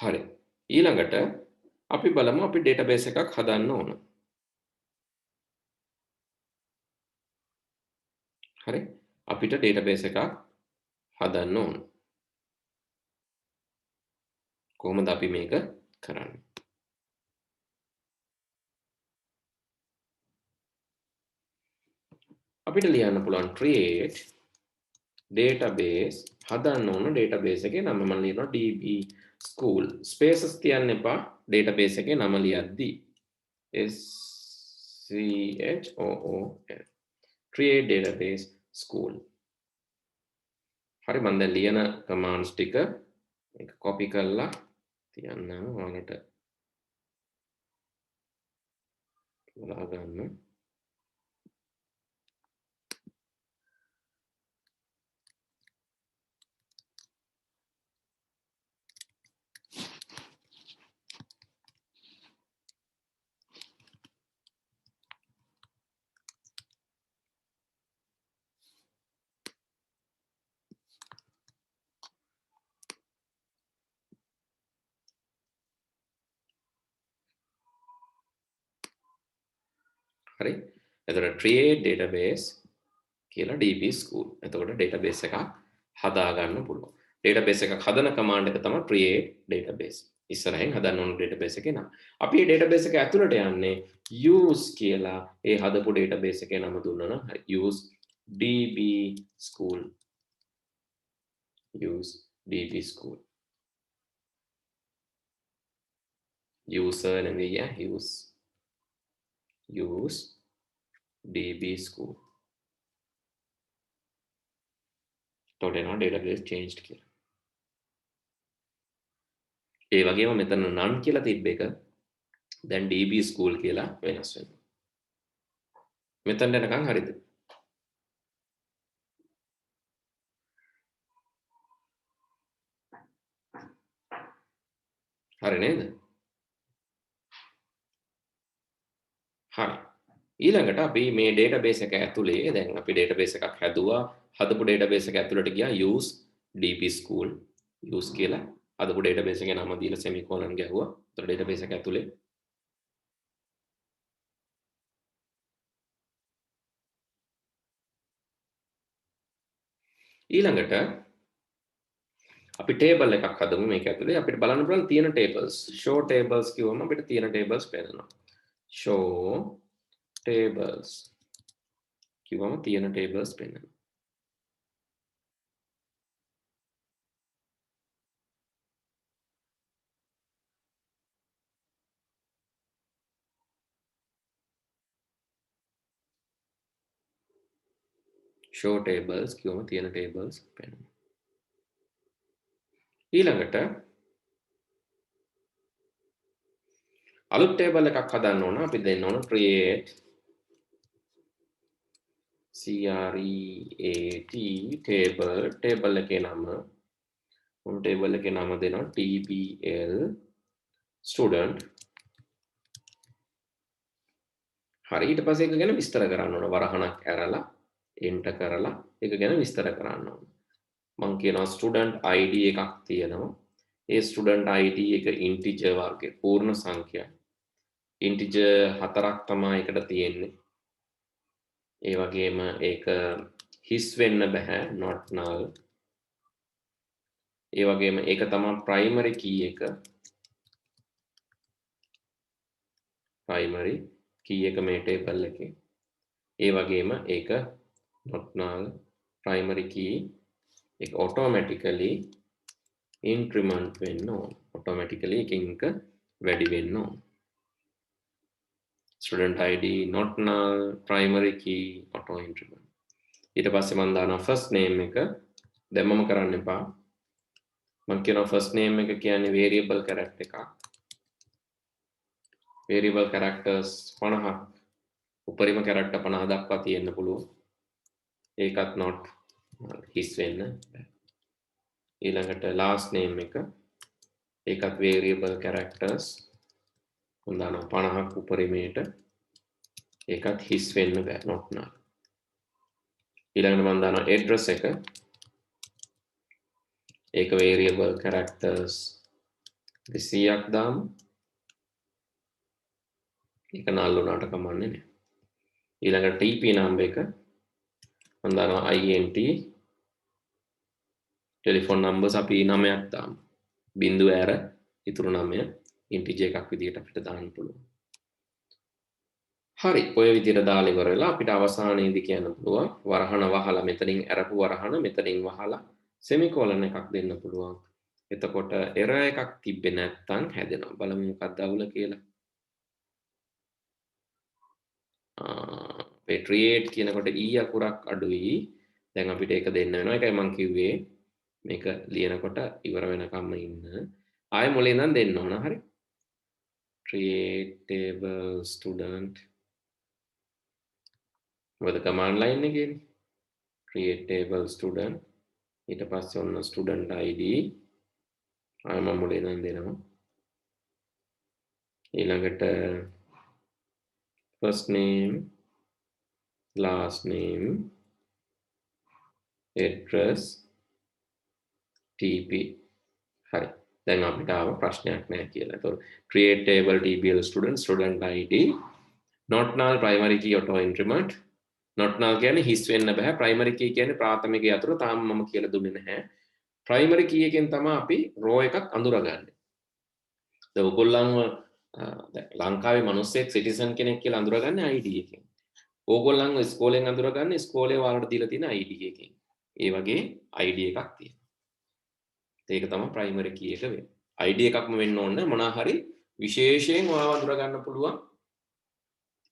හරි. ඊළඟට අපි බලමු අපි database එකක් හදන්න ඕන. හරි. අපිට database එකක් හදන්න ඕන. කොහොමද අපි මේක කරන්නේ? අපිට ලියන්න පුළුවන් create database හදන්න ඕන database එකේ නම මම ලියනවා db school spaces තියන්න එපා database එකේ නම ලියද්දී school create database school හරි මම දැන් ලියන කමාන්ඩ්ස් ටික එක කොපි කරලා තියන්නම් ඔයාලට බලා ගන්න. හරි එතකොට create database කියලා DB school. එතකොට database එකක් හදා ගන්න පුළුවන්. database එකක් හදන command එක තමයි create database. ඉස්සරහින් හදන්න ඕන database එකේ නම. අපි මේ database එක ඇතුළට යන්නේ use කියලා ඒ හදපු database එකේ නම දුන්නා නම් හරි use DB school. use DB school. user නෙවෙයි use DB school. එතකොට එනවා database changed කියලා. ඒ වගේම මෙතන none කියලා තිබ්බ එක දැන් DB school කියලා වෙනස් වෙනවා. මෙතන යනකම් හරිද? හරි නේද? හරි. ඊළඟට අපි මේ database එක ඇතුලේ දැන් අපි database එකක් හැදුවා. හදපු database එක ඇතුළට ගියා use DB school use කියලා හදපු database එකේ නම දීලා semicolon ගැහුවා. ඒතර database එක ඇතුලේ ඊළඟට අපි table එකක් හදමු මේක ඇතුලේ. අපිට බලන්න පුළුවන් තියෙන tables. show tables කිව්වම අපිට තියෙන tables පේනවා. show tables කිව්වම තියෙන tables පේනවා. show tables කිව්වම තියෙන tables පේනවා. ඊළඟට අලුත් table එකක් හදන්න ඕන අපි දෙන්න ඕන create table එකේ නම table එකේ නම දෙනවා tbl student. හරි ඊට පස්සේ ඒක ගැන විස්තර කරන්න ඕන වරහණක් ඇරලා enter කරලා ඒක ගැන විස්තර කරන්න ඕන. මම කියනවා student id එකක් තියෙනවා. ඒ student id එක integer වර්ගයේ පූර්ණ සංඛ්‍යා. integer 4ක් තමයි එකට තියෙන්නේ. ඒ වගේම ඒක හිස් වෙන්න බෑ not null. ඒ වගේම ඒක තමයි primary key එක. primary key එක මේ table එකේ. ඒ වගේම ඒක not null primary key එක automatically increment වෙන්න ඕන. automatically එකින් එක වැඩි වෙන්න ඕන. student id not null primary key auto increment. ඊට පස්සේ මම දානවා first name එක. දැන් මම කරන්න එපා. මම කියනවා first name එක කියන්නේ variable character එකක්. variable characters 50ක් උපරිම character 50 දක්වා තියෙන්න පුළුවන්. ඒකත් not හිස් වෙන්න බෑ. ඊළඟට last name එක ඒකත් variable characters මම දානවා 50ක් උපරිමයට. ඒකත් හිස් වෙන්න බෑ not null. ඊළඟට මම දානවා address එක ඒක variable characters 200ක් දාමු. ඒක null වුණාට කමන්නේ නැහැ. ඊළඟට TP number එක මම දානවා INT telephone numbers අපි 9ක් දාමු. බිංදුව ඇර ඉතුරු 9 integer එකක් විදිහට අපිට දාන්න පුළුවන්. හරි ඔය විදිහට දාලා ඉවර වෙලා අපිට අවසානයේදී කියන්න පුළුවන් වරහන වහලා මෙතනින් අරපු වරහන මෙතනින් වහලා semicolon එකක් දෙන්න පුළුවන්. එතකොට error එකක් තිබ්බේ නැත්නම් හැදෙනවා. බලමු මොකක්ද අවුල කියලා. create කියනකොට e අකුරක් අඩුයි. දැන් අපිට ඒක දෙන්න වෙනවා. ඒකයි මම කිව්වේ මේක ලියනකොට ඉවර වෙනකම්ම ඉන්න. ආයෙ මුලින් ඉඳන් දෙන්න ඕන. හරි. create table student with the command line again. create table student ඊට පස්සේ ඔන්න student id ආයෙ මම මුලින් ඉඳන් දෙනවා. ඊළඟට first name last name address tp. හරි. දැන් අපිට ආව ප්‍රශ්නයක් නැහැ කියලා. ඒතකොට create table tbl student id not null primary key auto increment not null කියන්නේ හිස් වෙන්න බෑ. primary key කියන්නේ ප්‍රාථමික යතුරු තාම මම කියලා දුන්නේ නැහැ. primary key එකෙන් තමයි අපි row එකක් අඳුරගන්නේ. දැන් ඔයගොල්ලන්ව ලංකාවේ මිනිස්සෙක් සිටිසන් කෙනෙක් කියලා අඳුරගන්නේ id එකෙන්. ඕගොල්ලන්ව ඉස්කෝලෙන් අඳුරගන්නේ ඉස්කෝලේ ඔයාලට දීලා තියෙන id එකෙන්. ඒ වගේ id එකක් තියෙනවා. ඒක තමයි primary key එක වෙන්නේ. id එකක්ම වෙන්න ඕන මොනවා හරි විශේෂයෙන් ඔයාව අඳුර ගන්න පුළුවන්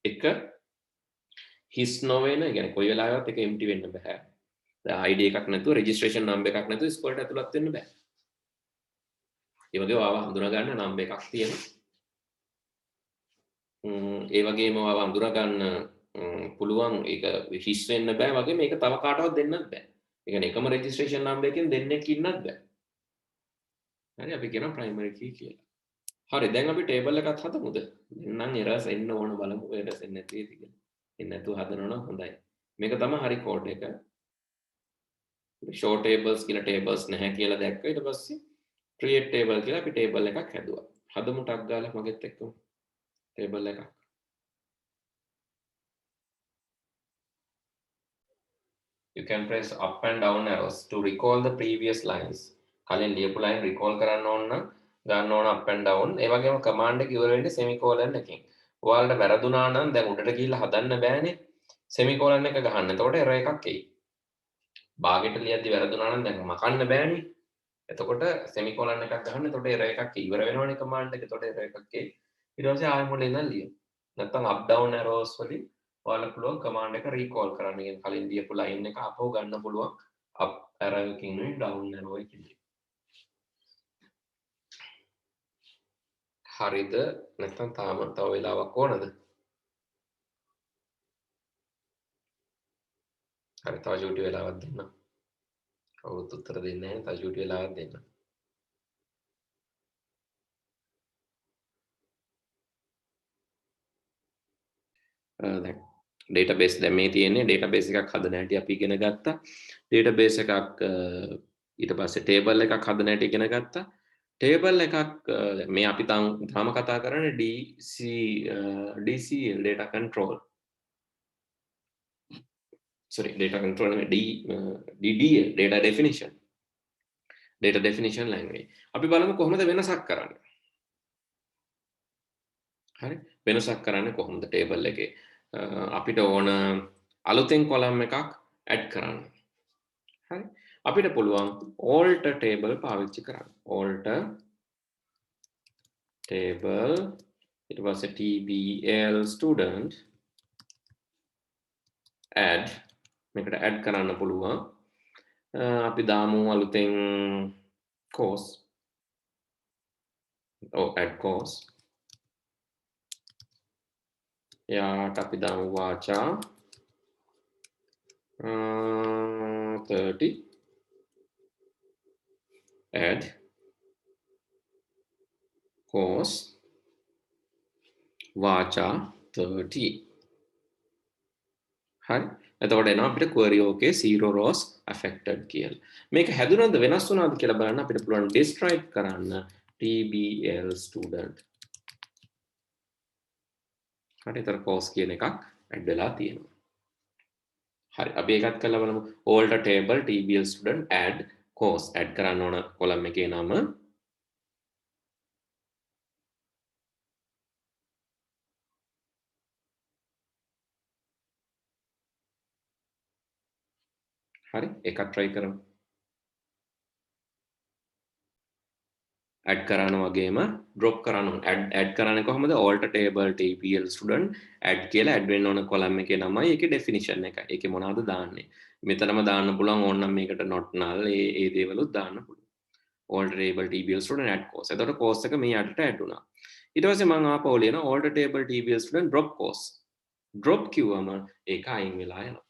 එක හිස් නොවන, يعني කොයි වෙලාවකත් ඒක empty වෙන්න බෑ. දැන් id එකක් නැතුව registration number එකක් නැතුව ඉස්කෝලේට ඇතුළත් වෙන්න බෑ. ඒ වගේ ඔයාව අඳුර ගන්න number එකක් තියෙනවා. ඒ වගේම ඔයාව අඳුර ගන්න පුළුවන් ඒක හිස් වෙන්න බෑ වගේ මේක තව කාටවත් දෙන්නත් බෑ. ඒ කියන්නේ එකම registration number එකෙන් දෙන්නෙක් ඉන්නත් බෑ. හරි අපි කියනවා primary key කියලා. හරි දැන් අපි table එකක් හදමුද? නම් errors එන්න ඕන බලමු errors එන්නේ නැති වෙයිද කියලා. එන්නේ නැතුව හදනවනම් හොඳයි. මේක තමයි හරි code එක. show tables කියලා tables නැහැ කියලා දැක්ක. ඊට පස්සේ create table කියලා අපි table එකක් හැදුවා. හදමු ටක් ගාලා මගෙත් එක්කම table එකක්. You can press up and down arrows to recall the previous lines. කලින් ලියපු line recall කරන්න ඕන නම් ගන්න ඕන up and down. ඒ වගේම command එක ඉවර වෙන්නේ semicolon එකකින්. ඔයාලට වැරදුනා නම් දැන් උඩට ගිහිල්ලා හදන්න බෑනේ. semicolon එක ගහන්න. එතකොට error එකක් එයි. භාගයට ලියද්දි වැරදුනා නම් දැන් මකන්න බෑනේ. එතකොට semicolon එකක් ගහන්න. එතකොට error එකක් එයි. ඉවර වෙනවනේ command එක. එතකොට error එකක් එයි. ඊට පස්සේ ආයෙ මුලින් ඉඳන් ලියමු. නැත්නම් up down arrows වලින් ඔයාලට පුළුවන් command එක recall කරන්න. කියන්නේ කලින් ලියපු line එක අපව ගන්න පුළුවන් up arrow එකකින් නෙවෙයි down arrow එකකින්. හරිද නැත්නම් තාම තව වෙලාවක් ඕනද? හරි තව චූටි වෙලාවක් දෙන්න. කවුරුත් උත්තර දෙන්නේ නැහැ. තව චූටි වෙලාවක් දෙන්න. දැන් database දැන් මේ තියෙන්නේ database එකක් හදන හැටි අපි ඉගෙන ගත්තා. database එකක් ඊට පස්සේ table එකක් හදන හැටි ඉගෙන ගත්තා. table එකක් මේ අපි තාම කතා කරන්නේ DCL data control. sorry data control නෙමෙයි DDL data definition language. අපි බලමු කොහොමද වෙනසක් කරන්නේ. හරි වෙනසක් කරන්නේ කොහොමද table එකේ අපිට ඕන අලුතෙන් column එකක් add කරන්න. හරි අපිට පුළුවන් alter table පාවිච්චි කරන්න. alter table ඊට පස්සේ tbl student add මේකට add කරන්න පුළුවන්. අපි දාමු අලුතෙන් course. add course. යාට අපි දාමු වාචා 30 add course වාචා 30. හරි එතකොට එනවා අපිට query okay 0 rows affected කියලා. මේක හැදුනද වෙනස් වුණාද කියලා බලන්න අපිට පුළුවන් describe කරන්න tbl student. හරි ඒතර course කියන එකක් add වෙලා තියෙනවා. හරි අපි ඒකත් කරලා බලමු. alter table tbl student add course add කරන්න ඕන column එකේ නම හරි එකක් try කරමු. ඇඩ් කරන්න වගේම ඩ්‍රොප් කරන්න ඇඩ් කරන්න කොහොමද alter table tpl student add කියලා ඇඩ් වෙන්න ඕන කොලම් එකේ නමයි ඒකේ ඩෙෆිනිෂන් එක. ඒකේ මොනවද දාන්නේ? මෙතනම දාන්න පුළුවන් ඕනනම් මේකට not null ඒ දේවලුත් දාන්න පුළුවන්. alter table tpl student add course. එතකොට course එක මේ යටට ඇඩ් වුණා. ඊට පස්සේ මම ආපහු ලියනවා alter table tpl student drop course. drop කිව්වම ඒක අයින් වෙලා යනවා.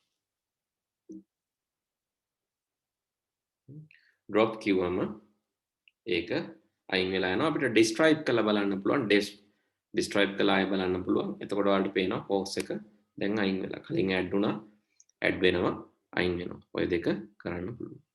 drop කිව්වම ඒක අයින් වෙලා යනවා. අපිට describe කරලා බලන්න පුළුවන්. describe කරලා ආයෙ බලන්න පුළුවන්. එතකොට ඔයාලට පේනවා course එක දැන් අයින් වෙලා. කලින් add වුණා, add වෙනවා, අයින් වෙනවා. ඔය දෙක කරන්න පුළුවන්.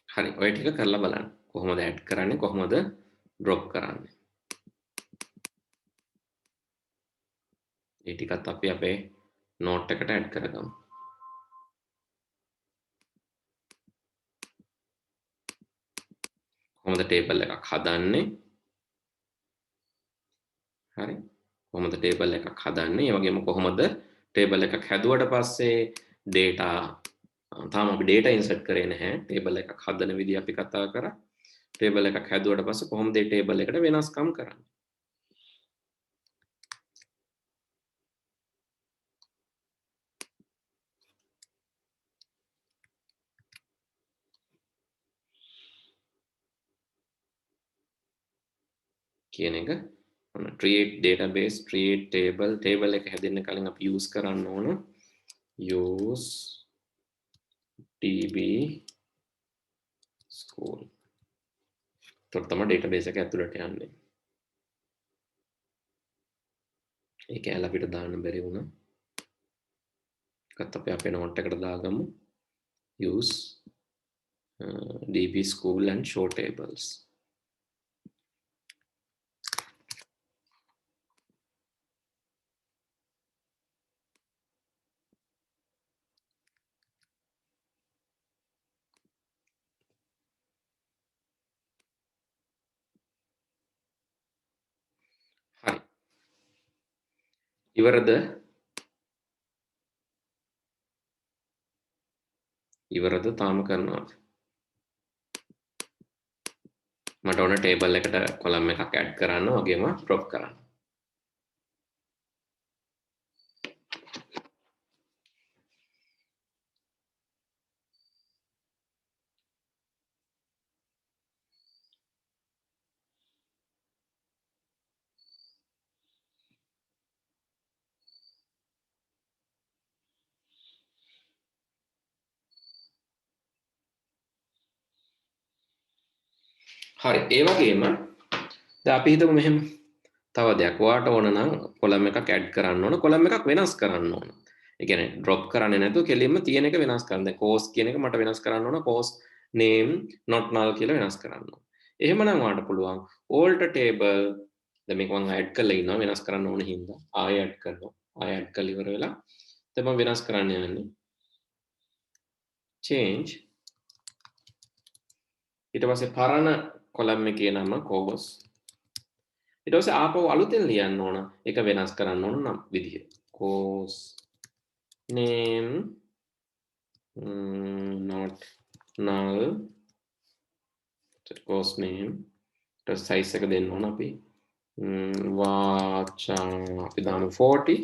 හරි ඔය ටික කරලා බලන්න. කොහොමද ඇඩ් කරන්නේ කොහොමද ඩ්‍රොප් කරන්නේ. ඒ ටිකත් අපි අපේ නෝට් එකට ඇඩ් කරගමු. කොහොමද ටේබල් එකක් හදන්නේ? හරි. කොහොමද ටේබල් එකක් හදන්නේ? ඒ වගේම කොහොමද ටේබල් එකක් හැදුවට පස්සේ data තාම අපි data insert කරේ නැහැ. ටේබල් එකක් හදන විදිහ අපි කතා කරා. ටේබල් එකක් හැදුවට පස්සේ කොහොමද මේ ටේබල් එකට වෙනස්කම් කරන්නේ? කියන එක create database create table එක හැදෙන්න කලින් අපි use කරන්න ඕන use db school. එතකොට තමයි database එක ඇතුළට යන්නේ. ඒක ඇල අපිට දාන්න බැරි වුණා. ඒකත් අපි අපේ note එකට දාගමු. use db school and show tables. හරි. ඉවරද තාම කරනවද? මට ඕන ටේබල් එකට කොලම් එකක් ඇඩ් කරන්න වගේම ඩ්‍රොප් කරන්න. හරි ඒ වගේම දැන් අපි හිතමු මෙහෙම තව දෙයක් ඔයාට ඕන නම් කොලම් එකක් ඇඩ් කරන්න ඕන කොලම් එකක් වෙනස් කරන්න ඕන. ඒ කියන්නේ drop කරන්නේ නැතුව කෙලින්ම තියෙන එක වෙනස් කරන්න. දැන් course කියන එක මට වෙනස් කරන්න ඕන course name not null කියලා වෙනස් කරන්න ඕන. එහෙමනම් ඔයාට පුළුවන් alter table දැන් මේක මම ඇඩ් කරලා ඉන්නවා වෙනස් කරන්න ඕන හින්දා ආයෙ ඇඩ් කරනවා. ආයෙ ඇඩ් කරලා ඉවර වෙලා දැන් මම වෙනස් කරන්න යන්නේ change ඊට පස්සේ පරණ කොලම් එකේ නම course ඊට පස්සේ ආපහු අලුතෙන් ලියන්න ඕන ඒක වෙනස් කරන්න ඕන නම් විදිහ course name not null course name ඊට size එක දෙන්න ඕන අපි වාචා අපි දාමු 40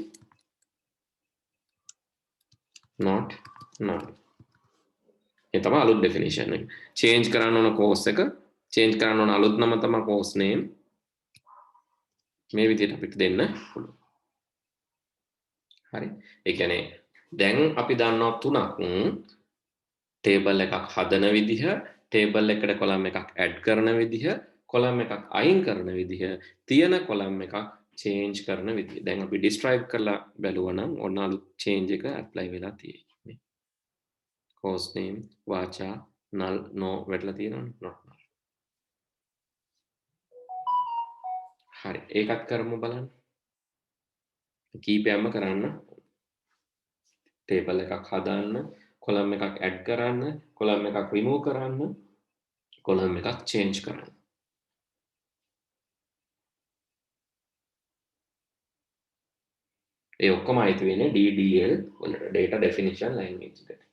not null ඒ තමයි අලුත් definition එක change කරන්න ඕන course එක change කරන්න ඕන අලුත් නම තමයි course name මේ විදිහට අපිට දෙන්න පුළුවන්. හරි. ඒ කියන්නේ දැන් අපි දන්නවා තුනක් table එකක් හදන විදිහ, table එකට column එකක් add කරන විදිහ, column එකක් අයින් කරන විදිහ, තියෙන column එකක් change කරන විදිහ. දැන් අපි describe කරලා බැලුවා නම් ඔන්න අලුත් change එක apply වෙලා තියෙන්නේ. course name වාචා null no වැටලා තියෙනවනේ not null. හරි ඒකත් කරමු බලන්න. කීපයක්ම කරන්න. table එකක් හදාන්න, column එකක් add කරන්න, column එකක් remove කරන්න, column එකක් change කරන්න. ඒ ඔක්කොම අයිති වෙන්නේ DDL වලට data definition language එකට.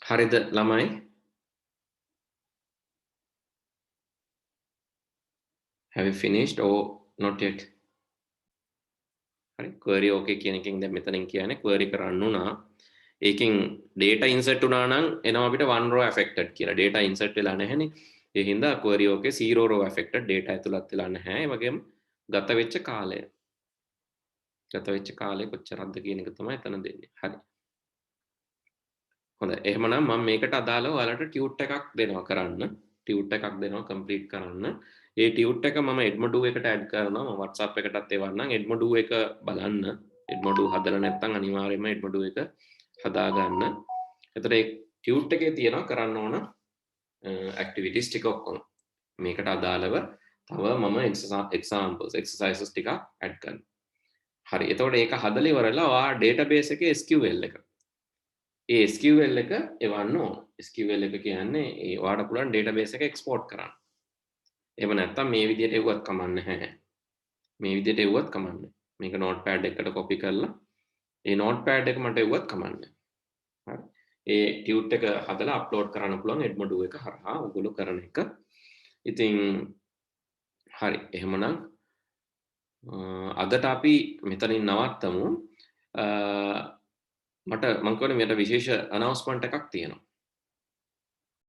හරිද ළමයි? Have you finished or not yet? හරි query okay කියන එකෙන් දැන් මෙතනින් කියන්නේ query කරන්න උනා. ඒකෙන් data insert උනා නම් එනවා අපිට one row affected කියලා. data insert වෙලා නැහැනේ. ඒ හින්දා query okay zero row affected data ඇතුළත් වෙලා නැහැ. ඒ වගේම ගත වෙච්ච කාලය කොච්චරක්ද කියන එක තමයි එතන දෙන්නේ. හරි. හොඳයි. එහෙමනම් මම මේකට අදාළව ඔයාලට tut එකක් දෙනවා කරන්න. tut එකක් දෙනවා complete කරන්න. ඒ tut එක මම edmodo එකට add කරනවා. මම WhatsApp එකටත් එවන්නම්. edmodo එක බලන්න. edmodo හදලා නැත්නම් අනිවාර්යයෙන්ම edmodo එක හදා ගන්න. එතකොට ඒ tut එකේ තියෙනවා කරන්න ඕන activities ටික ඔක්කොම. මේකට අදාළව තව මම examples exercises ටික add කරනවා. හරි. එතකොට ඒක හදලා ඉවරලා ඔයා database එකේ SQL එක ඒ SQL එක එවන්න ඕන. SQL එක කියන්නේ ඒ ඔයාලට පුළුවන් database එක export කරන්න. එහෙම නැත්නම් මේ විදිහට එව්වත් කමක් නැහැ. මේ විදිහට එව්වත් කමක් නැහැ. මේක notepad එකකට copy කරලා ඒ notepad එක මට එව්වත් කමක් නැහැ. හරි. ඒ tut එක හදලා upload කරන්න පුළුවන් edmodo එක හරහා ඔයගොල්ලෝ කරන එක. ඉතින් හරි. එහෙමනම් අදට අපි මෙතනින් නවත්තමු. මට මං කියන්නේ මට විශේෂ announcement එකක් තියෙනවා.